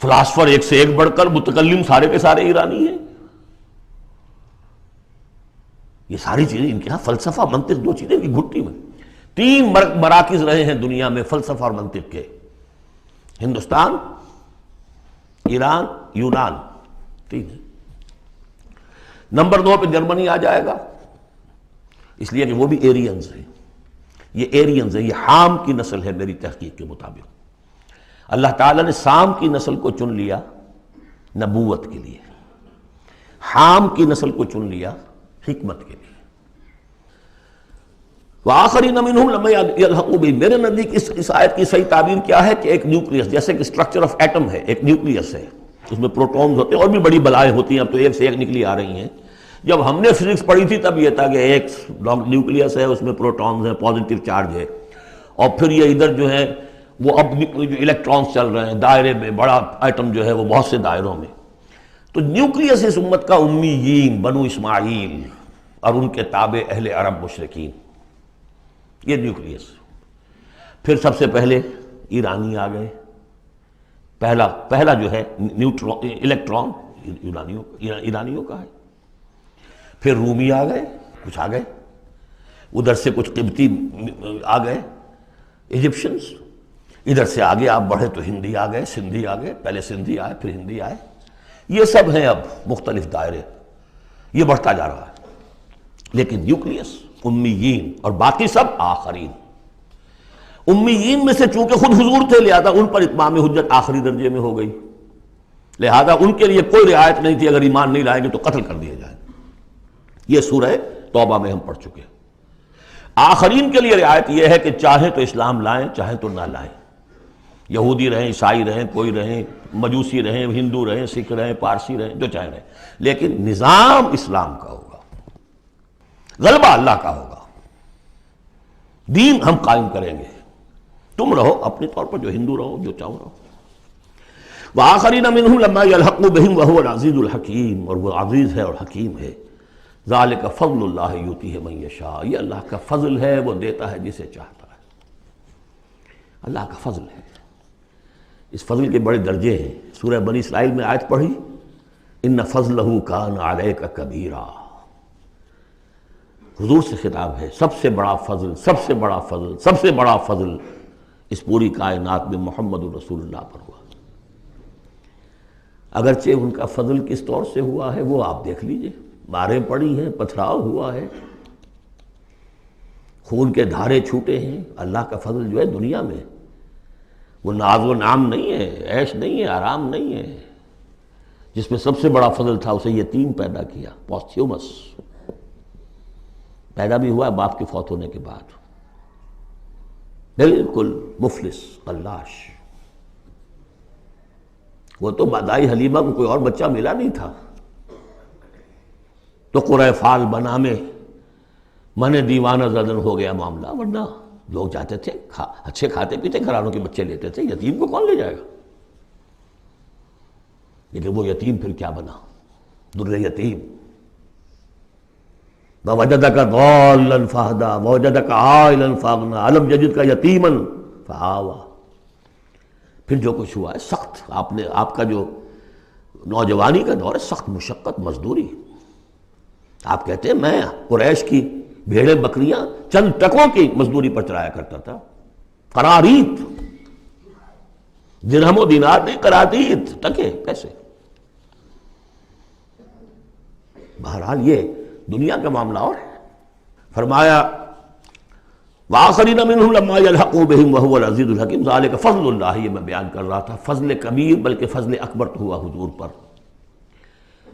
Speaker 2: فلاسفر ایک سے ایک بڑھ کر، متکلم سارے کے سارے ایرانی ہیں۔ یہ ساری چیزیں ان کے ہاں فلسفہ، منطق، دو چیزیں کی گھٹی میں، 3 مراکز رہے ہیں دنیا میں فلسفہ اور منطق کے، ہندوستان، ایران، یونان، 3 ہے۔ نمبر 2 پہ جرمنی آ جائے گا، اس لیے کہ وہ بھی ایرینز ہیں، یہ ایرینز ہیں، یہ حام کی نسل ہے میری تحقیق کے مطابق۔ اللہ تعالیٰ نے سام کی نسل کو چن لیا نبوت کے لیے، حام کی نسل کو چن لیا حکمت کے لیے۔ وآخرین منہم لما یلحقوا بہم، میرے نزدیک اس آیت کی صحیح تعبیر کیا ہے کہ ایک نیوکلیس، جیسے کہ اسٹرکچر آف ایٹم ہے، ایک نیوکلیس ہے، اس میں پروٹونز ہوتے ہیں، اور بھی بڑی بلائیں ہوتی ہیں، اب تو ایک سے ایک نکلی آ رہی ہیں۔ جب ہم نے فزکس پڑھی تھی تب یہ تھا کہ ایک نیوکلیس ہے، اس میں پروٹونز ہیں، پازیٹیو چارج ہے، اور پھر یہ ادھر جو ہے وہ اب جو الیکٹرانز چل رہے ہیں دائرے میں، بڑا ایٹم جو ہے وہ بہت سے دائروں میں۔ تو نیوکلیس اس امت کا امیین، بنو اسماعیل اور ان کے تابع اہل عرب مشرکین، یہ نیوکلیس۔ پھر سب سے پہلے ایرانی آ گئے، پہلا جو ہے الیکٹران ایرانیوں کا ہے۔ پھر رومی آ گئے، کچھ آ گئے، ادھر سے کچھ قبطی آ گئے، ایجپشنز، ادھر سے آگے آپ بڑھے تو ہندی آ گئے، سندھی آ گئے، پہلے سندھی آئے پھر ہندی آئے، یہ سب ہیں اب مختلف دائرے، یہ بڑھتا جا رہا ہے۔ لیکن نیوکلیس امیین، اور باقی سب آخرین۔ امیین میں سے چونکہ خود حضور تھے لہذا ان پر اتمام حجت آخری درجے میں ہو گئی، لہذا ان کے لیے کوئی رعایت نہیں تھی، اگر ایمان نہیں لائیں گے تو قتل کر دیے جائیں۔ یہ سورہ توبہ میں ہم پڑھ چکے ہیں۔ آخرین کے لیے رعایت یہ ہے کہ چاہیں تو اسلام لائیں چاہیں تو نہ لائیں، یہودی رہیں، عیسائی رہیں، کوئی رہیں، مجوسی رہیں، ہندو رہیں، سکھ رہیں، پارسی رہیں، جو چاہیں رہیں، لیکن نظام اسلام کا ہوگا، غلبہ اللہ کا ہوگا، دین ہم قائم کریں گے، تم رہو اپنے طور پر جو ہندو رہو، جو چاہو رہو۔ وآخرین منہم لما یلحقوا بہم وہو العزیز الحکیم، اور وہ عزیز ہے اور حکیم ہے۔ ذالک فضل اللہ یؤتیہ من یشاء، یہ اللہ کا فضل ہے، وہ دیتا ہے جسے چاہتا ہے، اللہ کا فضل ہے۔ اس فضل کے بڑے درجے ہیں۔ سورہ بنی اسرائیل میں آیت پڑھی، ان فضلہ کان علیک کبیرا، حضور سے خطاب ہے، سب سے بڑا فضل، سب سے بڑا فضل، سب سے بڑا فضل اس پوری کائنات میں محمد رسول اللہ پر ہوا۔ اگرچہ ان کا فضل کس طور سے ہوا ہے وہ آپ دیکھ لیجئے، ماریں پڑی ہیں، پتھراؤ ہوا ہے، خون کے دھارے چھوٹے ہیں۔ اللہ کا فضل جو ہے دنیا میں وہ ناز و نعم نہیں ہے، عیش نہیں ہے، آرام نہیں ہے۔ جس میں سب سے بڑا فضل تھا اسے یتیم پیدا کیا، پوسٹیومس، پیدا بھی ہوا باپ کے فوت ہونے کے بعد، بالکل مفلس قلاش۔ وہ تو دائی حلیمہ کو کوئی اور بچہ ملا نہیں تھا تو قرۂ فال بنا میں من دیوانہ زدن ہو گیا معاملہ، ورنہ لوگ جاتے تھے، اچھے کھاتے پیتے گھرانوں کے بچے لیتے تھے، یتیم کو کون لے جائے گا؟ لیکن وہ یتیم پھر کیا بنا؟ در یتیم۔ وَوَجَدَكَ ضَالًّا فَهَدَىٰ وَوَجَدَكَ عَائِلًا فَأَغْنَىٰ أَلَمْ يَجِدْكَ يَتِيمًا فَآوَىٰ۔ پھر جو کچھ ہوا ہے سخت، آپ کا جو نوجوانی کا دور ہے، سخت مشقت، مزدوری۔ آپ کہتے ہیں میں قریش کی بھیڑیں بکریاں چند ٹکوں کی مزدوری پر چلایا کرتا تھا، قراریت، درہم و دینار نہیں، قراریت، ٹکے پیسے۔ بہرحال یہ دنیا کا معاملہ اور ہے۔ فرمایا وآخرین منہم لما یلحقوا بہم وہو العزیز الحکیم، ذالک فضل اللہ، یہ میں بیان کر رہا تھا، فضل کبیر بلکہ فضل اکبر تو ہوا حضور پر۔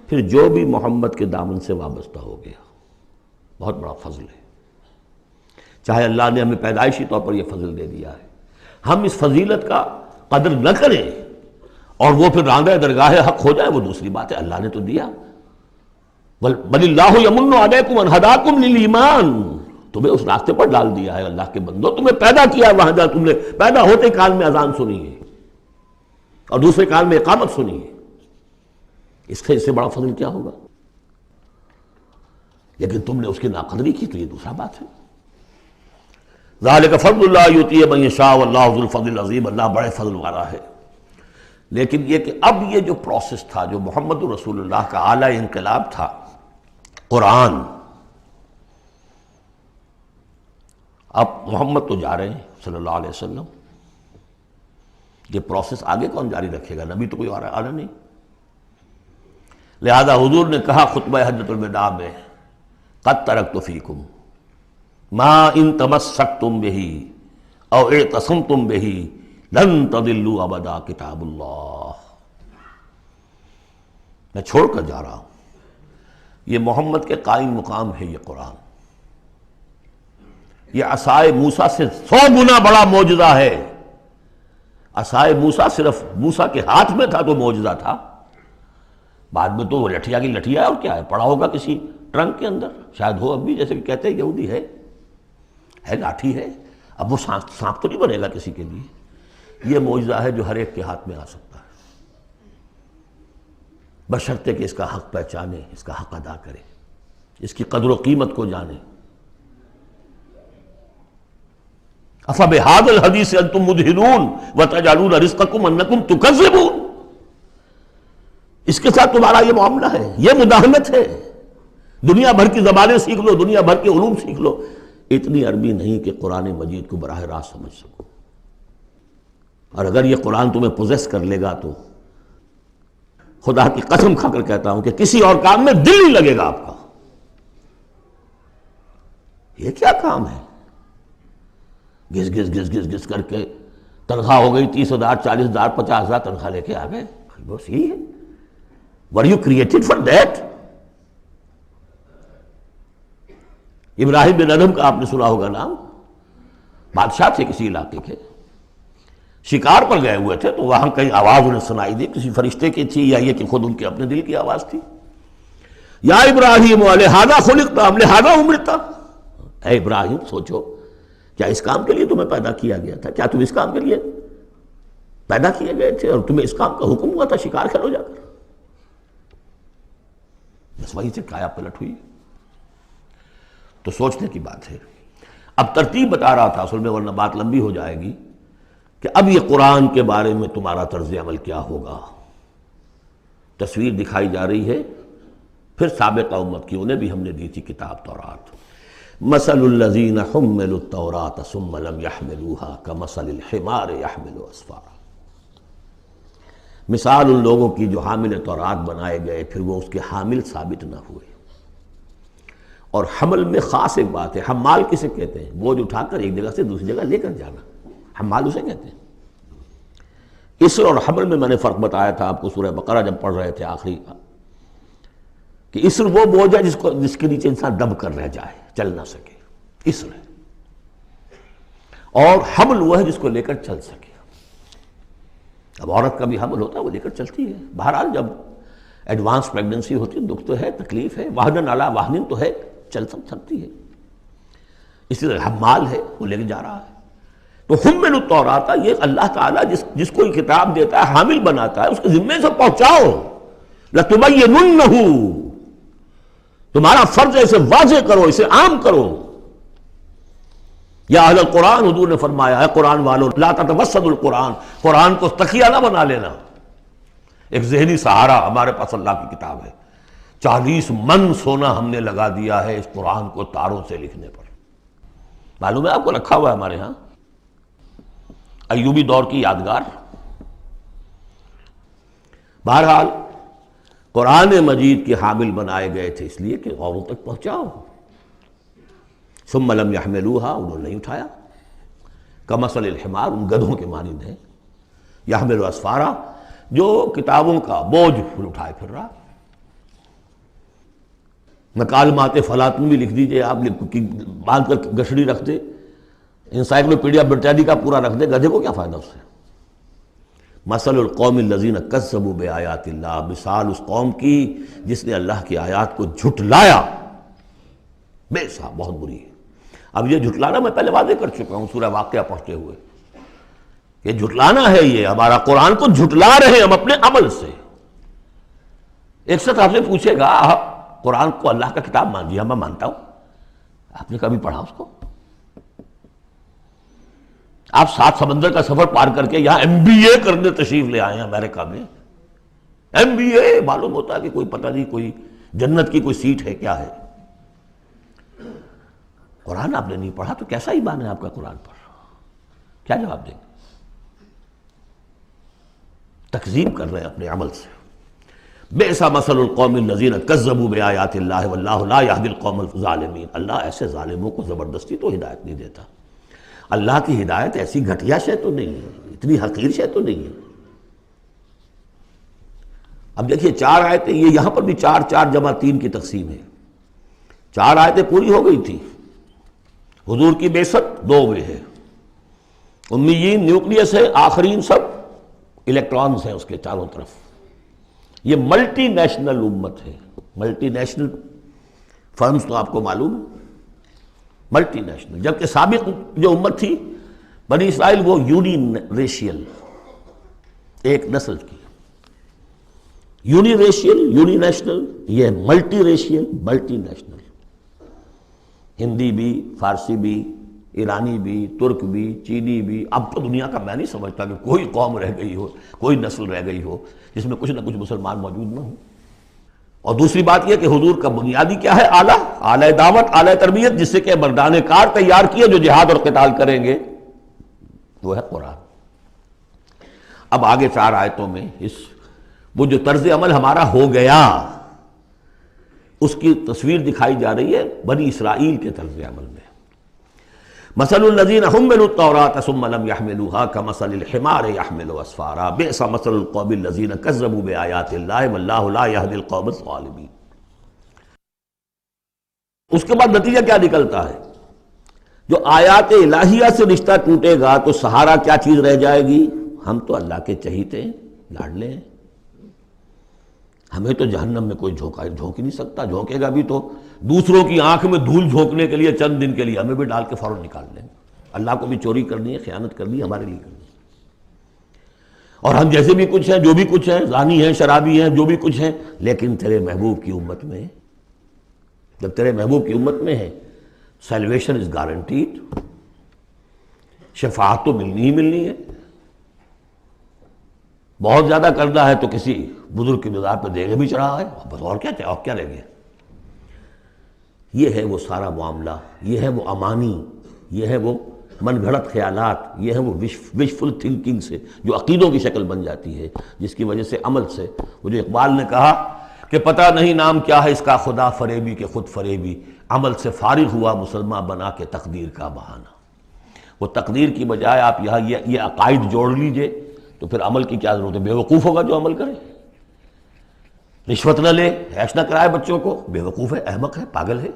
Speaker 2: پھر جو بھی محمد کے دامن سے وابستہ ہو گیا، بہت بڑا فضل ہے۔ چاہے اللہ نے ہمیں پیدائشی طور پر یہ فضل دے دیا ہے، ہم اس فضیلت کا قدر نہ کریں اور وہ پھر راندہ درگاہ حق ہو جائے، وہ دوسری بات ہے، اللہ نے تو دیا۔ بل اللہ یمن علیکم ان ہداکم للایمان، تمہیں اس راستے پر ڈال دیا ہے اللہ کے بندو، تمہیں پیدا کیا وہاں جا، تم نے پیدا ہوتے کال میں اذان سنی ہے اور دوسرے کال میں اقامت سنی ہے، اس سے بڑا فضل کیا ہوگا؟ لیکن تم نے اس کی ناقدری کی تو یہ دوسرا بات ہے۔ ذالک فضل اللہ یؤتیہ من یشاء واللہ ذو الفضل العظیم، اللہ بڑے فضل والا ہے۔ لیکن یہ کہ اب یہ جو پروسیس تھا، جو محمد رسول اللہ کا اعلیٰ انقلاب تھا، قرآن، اب محمد تو جا رہے ہیں صلی اللہ علیہ وسلم، یہ پروسیس آگے کون جاری رکھے گا؟ نبی تو کوئی اور آنا نہیں۔ لہذا حضور نے کہا خطبہ حجۃ الوداع میں، قد ترکت فیکم ما ان تمسکتم بہ او اعتصمتم بہ لن تضلوا ابدا کتاب اللہ، میں چھوڑ کر جا رہا ہوں، یہ محمد کے قائم مقام ہے، یہ قرآن، یہ عصائے موسیٰ سے 100 گنا بڑا معجزہ ہے۔ عصائے موسیٰ صرف موسیٰ کے ہاتھ میں تھا تو معجزہ تھا، بعد میں تو وہ لٹھیا کی لٹھیا ہے، اور کیا ہے، پڑا ہوگا کسی ٹرنک کے اندر، شاید ہو اب بھی، جیسے کہ کہتے ہیں یہودی ہے لاٹھی ہے، اب وہ سانپ تو نہیں بنے گا کسی کے لیے۔ یہ معجزہ ہے جو ہر ایک کے ہاتھ میں آ سکتا ہے، بشرطے کہ اس کا حق پہچانے، اس کا حق ادا کرے، اس کی قدر و قیمت کو جانے۔ افبہذا الحدیث انتم مدہنون وتجعلون رزقکم انکم تکذبون، اس کے ساتھ تمہارا یہ معاملہ ہے، یہ مداہنت ہے۔ دنیا بھر کی زبانیں سیکھ لو، دنیا بھر کے علوم سیکھ لو، اتنی عربی نہیں کہ قرآن مجید کو براہ راست سمجھ سکو۔ اور اگر یہ قرآن تمہیں پوزیس کر لے گا تو خدا کی قسم کھا کر کہتا ہوں کہ کسی اور کام میں دل نہیں لگے گا آپ کا۔ یہ کیا کام ہے؟ گھس گھس گھس گھس گھس کر کے تنخواہ ہو گئی 30,000 40,000 50,000 تنخواہ لے کے آ گئے. بس یہی ہے. Were you created for that? ابراہیم بن ادم کا آپ نے سنا ہوگا نام، بادشاہ تھے کسی علاقے کے، شکار پر گئے ہوئے تھے تو وہاں کہیں آواز انہیں سنائی دی، کسی فرشتے کی تھی یا یہ کہ خود ان کے اپنے دل کی آواز تھی. یا ابراہیم لہذا خلقت ام لہذا امرت. اے ابراہیم سوچو، کیا اس کام کے لیے تمہیں پیدا کیا گیا تھا؟ کیا تم اس کام کے لیے پیدا کیے گئے تھے اور تمہیں اس کام کا حکم ہوا تھا شکار کھیلو جا کر؟ بس وہیں سے کایا پلٹ ہوئی. تو سوچنے کی بات ہے. اب ترتیب بتا رہا تھا اصل میں، ورنہ بات لمبی ہو جائے گی، کہ اب یہ قرآن کے بارے میں تمہارا طرز عمل کیا ہوگا. تصویر دکھائی جا رہی ہے پھر سابقہ امت کی، انہیں بھی ہم نے دی تھی کتاب تورات. مثل الذین حملوا التوراۃ ثم لم يحملوها كمثل الحمار يحمل اسفارا. مثال ان لوگوں کی جو حامل تورات بنائے گئے پھر وہ اس کے حامل ثابت نہ ہوئے. اور حمل میں خاص ایک بات ہے، حمال کسے کہتے ہیں؟ بوجھ اٹھا کر ایک جگہ سے دوسری جگہ لے کر جانا، حمال اسے کہتے ہیں. اسر اور حمل میں نے فرق بتایا تھا آپ کو سورہ بقرہ جب پڑھ رہے تھے آخری، کہ اسر وہ بوجھ ہے جس کے نیچے انسان دب کر رہ جائے، چل نہ سکے، اسر ہے. اور حمل وہ ہے جس کو لے کر چل سکے. اب عورت کا بھی حمل ہوتا ہے، وہ لے کر چلتی ہے. بہرحال جب ایڈوانس پریگننسی ہوتی ہے، دکھ تو ہے، تکلیف ہے، وہن علی وہن تو ہے، چل سکتی ہے. اسی طرح حمال ہے، وہ لے کے جا رہا ہے. تو حمل التوراۃ، یہ اللہ تعالیٰ جس کو کتاب دیتا ہے، حامل بناتا ہے، اس کے ذمے سے پہنچاؤ. لتبیننہ، تمہارا فرض ہے اسے واضح کرو، اسے عام کرو. یا اہل القرآن، حضور نے فرمایا ہے قرآن والو لا تتوسدوا القرآن، قرآن کو تکیہ نہ بنا لینا. ایک ذہنی سہارا ہمارے پاس اللہ کی کتاب ہے. 40 من سونا ہم نے لگا دیا ہے اس قرآن کو تاروں سے لکھنے پر. معلوم ہے آپ کو، رکھا ہوا ہے ہمارے ہاں، ایوبی دور کی یادگار. بہرحال قرآن مجید کے حامل بنائے گئے تھے اس لیے کہ اوروں تک پہنچاؤ. ثم لم يحملوها، انہوں نے نہیں اٹھایا. کمثل الحمار، ان گدھوں کے مانند ہیں. يحمل اسفارا، جو کتابوں کا بوجھ اٹھائے پھر رہا. مکالمات فلاطن بھی لکھ دیجئے آپ، باندھ کر گشڑی رکھ دے، انسائکلوپیڈیا برٹانی کا پورا رکھ دے، گدھے کو کیا فائدہ اس سے. مثل القوم الذین کذبوا بآیات اللہ، مثال اس قوم کی جس نے اللہ کی آیات کو جھٹلایا. بے صاحب بہت بری ہے. اب یہ جھٹلانا میں پہلے واضح کر چکا ہوں سورہ واقعہ پڑھتے ہوئے، یہ جھٹلانا ہے. یہ ہمارا قرآن کو جھٹلا رہے ہیں ہم اپنے عمل سے. ایک شخص آپ سے پوچھے گا آپ قرآن کو اللہ کا کتاب مان لیا؟ میں مانتا ہوں. آپ نے کبھی پڑھا اس کو؟ آپ 7 سمندر کا سفر پار کر کے یہاں MBA کرنے تشریف لے آئے ہیں امریکہ میں. MBA معلوم ہوتا ہے کہ کوئی پتہ نہیں، کوئی جنت کی کوئی سیٹ ہے، کیا ہے. قرآن آپ نے نہیں پڑھا تو کیسا ایمان ہے آپ کا قرآن پر؟ کیا جواب دیں گے؟ تکذیب کر رہے ہیں اپنے عمل سے. بئس مثل القوم الذین کذبوا بآیات اللہ واللہ لا یہدی القوم الظالمین. اللہ ایسے ظالموں کو زبردستی تو ہدایت نہیں دیتا. اللہ کی ہدایت ایسی گھٹیا شے تو نہیں ہے، اتنی حقیر شے تو نہیں ہے. اب دیکھیے 4 آیتیں، یہ یہاں پر بھی 4 4 جمع 3 کی تقسیم ہے. 4 آیتیں پوری ہو گئی تھی. حضور کی بعثت 2 میں ہے. امیین نیوکلیس ہے، آخرین سب الیکٹرانز ہیں اس کے چاروں طرف. یہ ملٹی نیشنل امت ہے. ملٹی نیشنل فرمز تو آپ کو معلوم ہے، ملٹی نیشنل. جبکہ سابق جو امت تھی بنی اسرائیل، وہ یونی ریشیل، ایک نسل کی. یونی ریشیل، یونی نیشنل، یہ multi racial, multi national. Hindi بھی، فارسی بھی، ایرانی بھی، ترک بھی، چینی بھی. اب تو دنیا کا میں نہیں سمجھتا کہ کوئی قوم رہ گئی ہو، کوئی نسل رہ گئی ہو جس میں کچھ نہ کچھ مسلمان موجود نہ ہوں. اور دوسری بات یہ کہ حضور کا بنیادی کیا ہے؟ اعلیٰ دعوت، اعلیٰ تربیت، جس سے کہ مردان کار تیار کیے جو جہاد اور قتال کریں گے، وہ ہے قرآن. اب آگے 4 آیتوں میں وہ جو طرز عمل ہمارا ہو گیا اس کی تصویر دکھائی جا رہی ہے بنی اسرائیل کے طرز عمل میں. مثل الذین حملوا التوراة ثم لم يحملوها كمثل الحمار يحمل اسفارا بئس مثل القوم الذین كذبوا بآیات اللہ واللہ لا يهدی القوم الظالمین۔ اس کے بعد نتیجہ کیا نکلتا ہے؟ جو آیات الہیہ سے رشتہ ٹوٹے گا تو سہارا کیا چیز رہ جائے گی؟ ہم تو اللہ کے چہیتے ہیں، لاڈلے ہیں، ہمیں تو جہنم میں کوئی جھونک ہی نہیں سکتا، جھونکے گا بھی تو دوسروں کی آنکھ میں دھول جھونکنے کے لیے چند دن کے لیے، ہمیں بھی ڈال کے فوراً نکال لیں۔ اللہ کو بھی چوری کرنی ہے، خیانت کرنی ہے، ہمارے لیے کرنی ہے۔ اور ہم جیسے بھی کچھ ہیں، جو بھی کچھ ہیں، زانی ہیں، شرابی ہیں، جو بھی کچھ ہیں، لیکن تیرے محبوب کی امت میں، جب تیرے محبوب کی امت میں ہے سیلویشن از گارنٹیڈ، شفاعت تو ملنی ہی ملنی ہے۔ بہت زیادہ کرنا ہے تو کسی بزرگ کی مزار پہ دیگے بھی چڑھا ہے، بس اور کیا رہ گیا۔ یہ ہے وہ سارا معاملہ، یہ ہے وہ امانی، یہ ہے وہ من گھڑت خیالات، یہ ہے وہ وشفل تھنکنگ سے جو عقیدوں کی شکل بن جاتی ہے، جس کی وجہ سے عمل سے، وہ جو اقبال نے کہا کہ پتہ نہیں نام کیا ہے اس کا، خدا فریبی کہ خود فریبی، عمل سے فارغ ہوا مسلمان بنا کے تقدیر کا بہانہ۔ وہ تقدیر کی بجائے آپ یہاں یہ عقائد جوڑ لیجئے تو پھر عمل کی کیا ضرورت ہے؟ بے وقوف ہوگا جو عمل کرے، رشوت نہ لے، عیش نہ کرائے بچوں کو، بے وقوف ہے، احمق ہے، پاگل ہے۔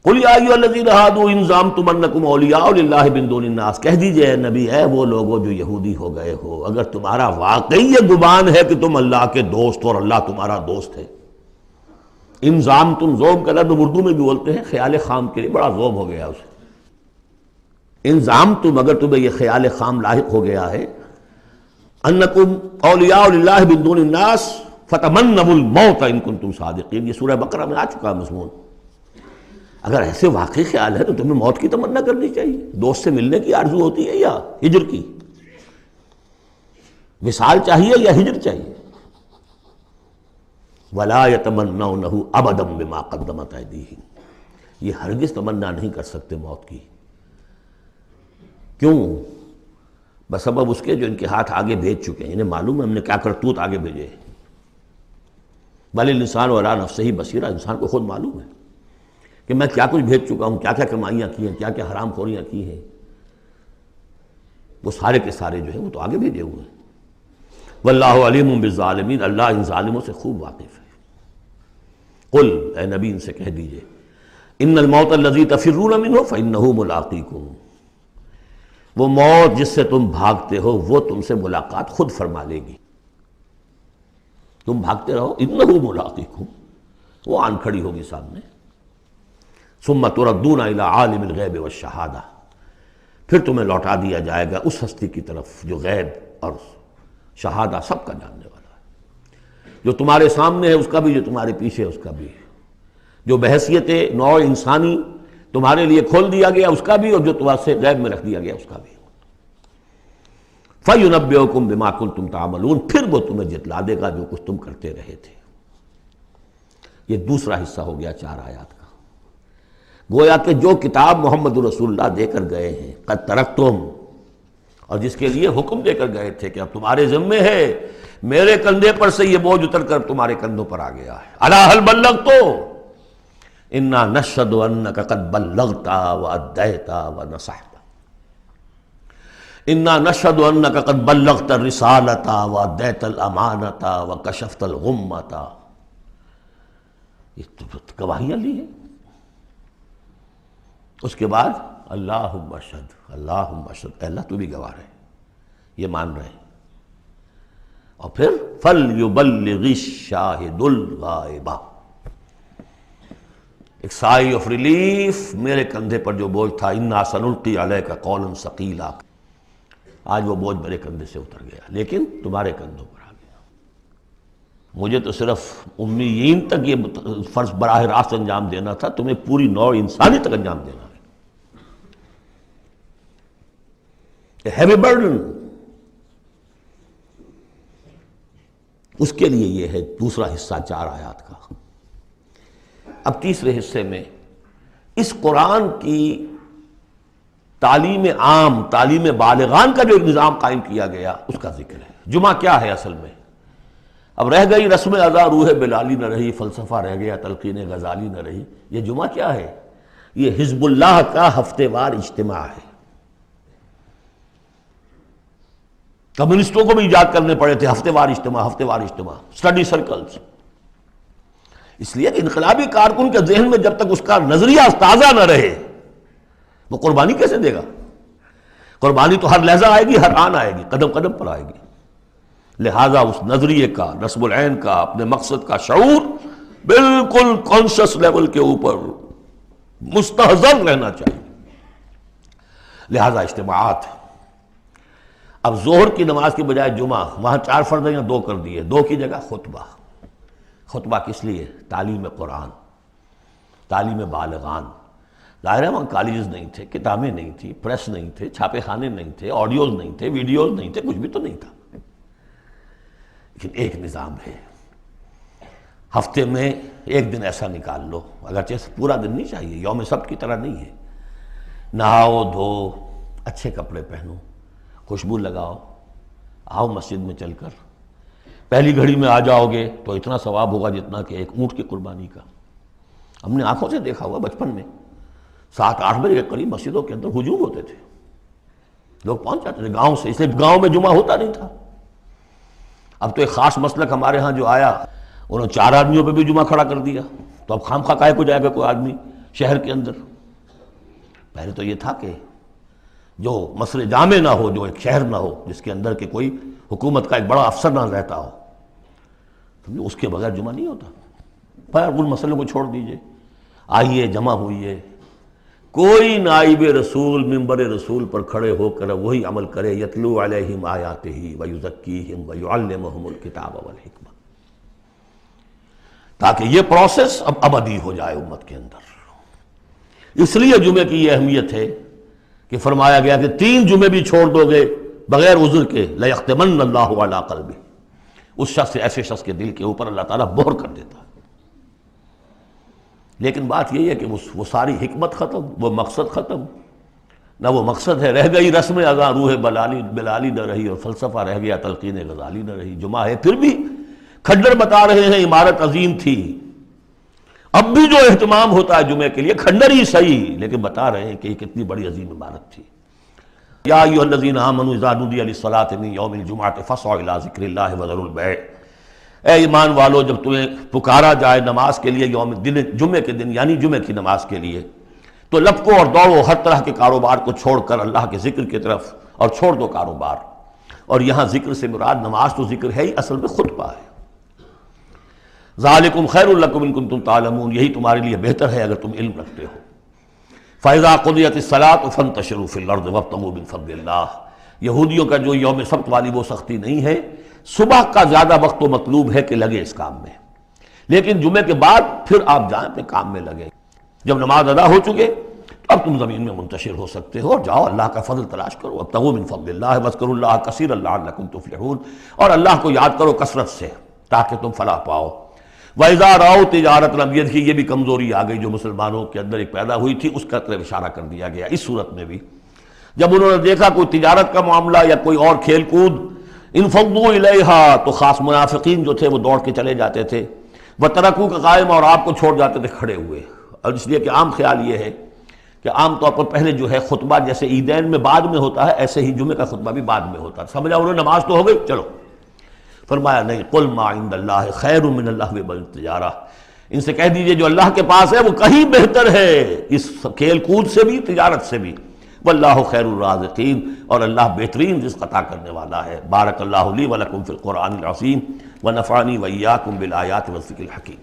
Speaker 2: قل یا ایھا الذین ھادوا ان زعمتم انکم اولیاء للہ من دون الناس، کہہ دیجئے اے نبی، اے وہ لوگو جو یہودی ہو گئے ہو، اگر تمہارا واقعی یہ گمان ہے کہ تم اللہ کے دوست اور اللہ تمہارا دوست ہے۔ ان زعمتم، زوم کا لفظ اردو میں بھی بولتے ہیں خیال خام کے لیے، بڑا زوم ہو گیا اسے۔ ان زعمتم، اگر تمہیں یہ خیال خام لاحق ہو گیا ہے، انکم اولیاء للہ من دون الناس فتمنوا الموت ان کنتم صادقین، یہ سورہ بقرہ میں آ چکا مضمون۔ اگر ایسے واقعی خیال ہے تو تمہیں موت کی تمنا کرنی چاہیے۔ دوست سے ملنے کی آرزو ہوتی ہے یا ہجر کی؟ وصال چاہیے یا ہجر چاہیے؟ ولا یتمنونہ ابدا بما قدمت ایدیہم، یہ ہرگز تمنا نہیں کر سکتے موت کی۔ کیوں؟ بسبب اس کے جو ان کے ہاتھ آگے بھیج چکے ہیں، انہیں معلوم ہے ہم نے کیا کرتوت آگے بھیجے۔ بل الانسان علی نفسہ بصیرہ، انسان کو خود معلوم ہے کہ میں کیا کچھ بھیج چکا ہوں، کیا کیا کمائیاں کی ہیں، کیا کیا حرام خوریاں کی ہیں، وہ سارے کے سارے جو ہیں وہ تو آگے بھیجے ہوئے ہیں۔ واللہ علیم بالظالمین، اللہ ان ظالموں سے خوب واقف ہے۔ قل، اے نبی ان سے کہہ دیجئے، ان الموت الذی تفرون منہ فانہ ملاقیکم، وہ موت جس سے تم بھاگتے ہو وہ تم سے ملاقات خود فرما لے گی۔ تم بھاگتے رہو، انہ ملاقیکم، وہ آن کھڑی ہوگی سامنے۔ ثم تردون الی عالم الغیب والشہادہ، پھر تمہیں لوٹا دیا جائے گا اس ہستی کی طرف جو غیب اور شہادہ سب کا جاننے والا ہے، جو تمہارے سامنے ہے اس کا بھی، جو تمہارے پیچھے ہے اس کا بھی، جو بحیثیت نوع انسانی تمہارے لیے کھول دیا گیا اس کا بھی، اور جو تمہارے سے غیب میں رکھ دیا گیا اس کا بھی۔ فَيُنَبِّئُكُم بِمَا كُنتُمْ تَعْمَلُونَ، پھر وہ تمہیں جتلا دے گا جو کچھ تم کرتے رہے تھے۔ یہ دوسرا حصہ ہو گیا 4 آیات کا۔ گویا کہ جو کتاب محمد رسول اللہ دے کر گئے ہیں، قد ترکتم، اور جس کے لیے حکم دے کر گئے تھے کہ اب تمہارے ذمے ہے، میرے کندھے پر سے یہ بوجھ اتر کر تمہارے کندھوں پر آ گیا ہے۔ الا هل بلغت، انا نشهد انک قد بلغت وادیت ونصحت، انا نشهد انک قد بلغت الرسالۃ وادیت الامانۃ وکشفت الغمۃ، یہ تو گواہیاں لی ہیں۔ اس کے بعد اللہم اشہد، اللہم اشہد، اے اللہ تو بھی گواہ رہے، یہ مان رہے ہیں۔ اور پھر فَلْيُبَلِّغِ الشَّاهِدُ الْغَائِبَ، ایک سائی آف ریلیف، میرے کندھے پر جو بوجھ تھا، اِنَّا سَنُلْقِي عَلَيْكَ قَوْلًا ثَقِيلًا، آج وہ بوجھ میرے کندھے سے اتر گیا، لیکن تمہارے کندھوں پر آ گیا۔ مجھے تو صرف امیین تک یہ فرض براہ راست انجام دینا تھا، تمہیں پوری نوع انسانی تک انجام دینا ہے۔ ہیوی برڈن، اس کے لیے یہ ہے دوسرا حصہ 4 آیات کا۔ اب تیسرے حصے میں اس قرآن کی تعلیم عام، تعلیم بالغان کا جو ایک نظام قائم کیا گیا اس کا ذکر ہے۔ جمعہ کیا ہے اصل میں؟ اب رہ گئی رسم ادا روح بلالی نہ رہی، فلسفہ رہ گیا تلقین غزالی نہ رہی۔ یہ جمعہ کیا ہے؟ یہ حزب اللہ کا ہفتے وار اجتماع ہے۔ کمیونسٹوں کو بھی ایجاد کرنے پڑے تھے ہفتے وار اجتماع، ہفتے وار اجتماع، اسٹڈی سرکلز۔ اس لیے کہ انقلابی کارکن کے ذہن میں جب تک اس کا نظریہ تازہ نہ رہے وہ قربانی کیسے دے گا؟ قربانی تو ہر لحظہ آئے گی، ہر آن آئے گی، قدم قدم پر آئے گی۔ لہذا اس نظریے کا، نصب العین کا، اپنے مقصد کا شعور بالکل کانشس لیول کے اوپر مستحضر رہنا چاہیے۔ لہذا اجتماعات، اب ظہر کی نماز کی بجائے جمعہ، وہاں 4 فرض یا 2 کر دیے، 2 کی جگہ خطبہ۔ خطبہ کس لیے؟ تعلیم قرآن، تعلیم بالغان۔ ظاہر ہے وہاں کالجز نہیں تھے، کتابیں نہیں تھی، پریس نہیں تھے، چھاپے خانے نہیں تھے، آڈیوز نہیں تھے، ویڈیوز نہیں تھے، کچھ بھی تو نہیں تھا، لیکن ایک نظام ہے۔ ہفتے میں ایک دن ایسا نکال لو، اگرچہ پورا دن نہیں چاہیے، یوم سبت کی طرح نہیں ہے، نہاؤ دھو، اچھے کپڑے پہنو، خوشبو لگاؤ، آؤ مسجد میں چل کر، پہلی گھڑی میں آ جاؤ گے تو اتنا ثواب ہوگا جتنا کہ ایک اونٹ کی قربانی کا۔ ہم نے آنکھوں سے دیکھا ہوا بچپن میں 7-8 بجے کے قریب مسجدوں کے اندر ہجوم ہوتے تھے، لوگ پہنچ جاتے تھے گاؤں سے، اس لیے گاؤں میں جمعہ ہوتا نہیں تھا۔ اب تو ایک خاص مسلک ہمارے ہاں جو آیا، انہوں نے 4 آدمیوں پہ بھی جمعہ کھڑا کر دیا، تو اب خام خواہ کاہے کو جائے گا کوئی آدمی شہر کے اندر؟ پہلے تو یہ تھا کہ جو مصر جامع نہ ہو، جو ایک شہر نہ ہو جس کے اندر کہ کوئی حکومت کا ایک بڑا افسر نہ رہتا ہو، اس کے بغیر جمعہ نہیں ہوتا۔ پر ان مسئلوں کو چھوڑ دیجئے، آئیے جمع ہوئیے، کوئی نائب رسول منبر رسول پر کھڑے ہو کر وہی عمل کرے، یتلو علیہم آیاتہ ویزکیہم ویعلمہم الکتاب والحکمہ، تاکہ یہ پروسیس اب ابدی ہو جائے امت کے اندر۔ اس لیے جمعے کی یہ اہمیت ہے کہ فرمایا گیا کہ 3 جمعے بھی چھوڑ دو گے بغیر عذر کے لَيَخْتِمَنَّ اللَّهُ عَلَىٰ قَلْبِهِ، اس شخص سے، ایسے شخص کے دل کے اوپر اللہ تعالیٰ مہر کر دیتا ہے۔ لیکن بات یہی ہے کہ وہ ساری حکمت ختم، وہ مقصد ختم، نہ وہ مقصد ہے، رہ گئی رسم اذاں روح بلالی نہ رہی، اور فلسفہ رہ گیا تلقین غزالی نہ رہی۔ جمعہ ہے پھر بھی کھنڈر بتا رہے ہیں عمارت عظیم تھی، اب بھی جو اہتمام ہوتا ہے جمعے کے لیے کھنڈر ہی صحیح، لیکن بتا رہے ہیں کہ یہ کتنی بڑی عظیم عمارت تھی۔ یا ایھا الذین آمنوا اذا نودی للصلاۃ من یوم الجمعۃ فاسعوا الی ذکر اللہ وذروا البیع، اے ایمان والو جب تمہیں پکارا جائے نماز کے لیے جمعے کے دن، یعنی جمعے کی نماز کے لیے، تو لپکو اور دوڑو، ہر طرح کے کاروبار کو چھوڑ کر اللہ کے ذکر کی طرف، اور چھوڑ دو کاروبار۔ اور یہاں ذکر سے مراد نماز تو ذکر ہے ہی، اصل میں خطبہ ہے۔ ذالکم خیر لکم ان کنتم تعلمون، یہی تمہارے لیے بہتر ہے اگر تم علم رکھتے ہو۔ فاذا قضیت الصلاۃ فانتشروا فی الارض وابتغوا من فضل اللہ، یہودیوں کا جو یوم سبت والی وہ سختی نہیں ہے، صبح کا زیادہ وقت تو مطلوب ہے کہ لگے اس کام میں، لیکن جمعے کے بعد پھر آپ جائیں اپنے کام میں لگے۔ جب نماز ادا ہو چکے اب تم زمین میں منتشر ہو سکتے ہو، اور جاؤ اللہ کا فضل تلاش کرو، ابتغوا من فضل اللہ واذکروا اللہ کثیرا لعلکم تفلحون، اور اللہ کو یاد کرو کثرت سے تاکہ تم فلاح پاؤ۔ وَإِذَا رَأَوْا تِجَارَةً، اب یہ یہ بھی کمزوری آ گئی جو مسلمانوں کے اندر ایک پیدا ہوئی تھی، اس کا طرف اشارہ کر دیا گیا اس صورت میں بھی۔ جب انہوں نے دیکھا کوئی تجارت کا معاملہ یا کوئی اور کھیل کود، انفضوا الیہا، تو خاص منافقین جو تھے وہ دوڑ کے چلے جاتے تھے، وترکوک قائما، اور آپ کو چھوڑ جاتے تھے کھڑے ہوئے۔ اور اس لیے کہ عام خیال یہ ہے کہ عام طور پر پہلے جو ہے خطبہ جیسے عیدین میں بعد میں ہوتا ہے، ایسے ہی جمعے کا خطبہ بھی بعد میں ہوتا ہے، سمجھا انہوں نے نماز تو ہو گئی چلو۔ فرمایا نہیں، قل ما عند اللہ خیر من اللہو والتجارہ، ان سے کہہ دیجئے جو اللہ کے پاس ہے وہ کہیں بہتر ہے اس کھیل کود سے بھی، تجارت سے بھی۔ واللہ خیر الرازقین، اور اللہ بہترین رزق عطا کرنے والا ہے۔ بارک اللہ لی ولکم فی القرآن العظیم ونفعنی وإیاکم بالآیات والذکر الحکیم۔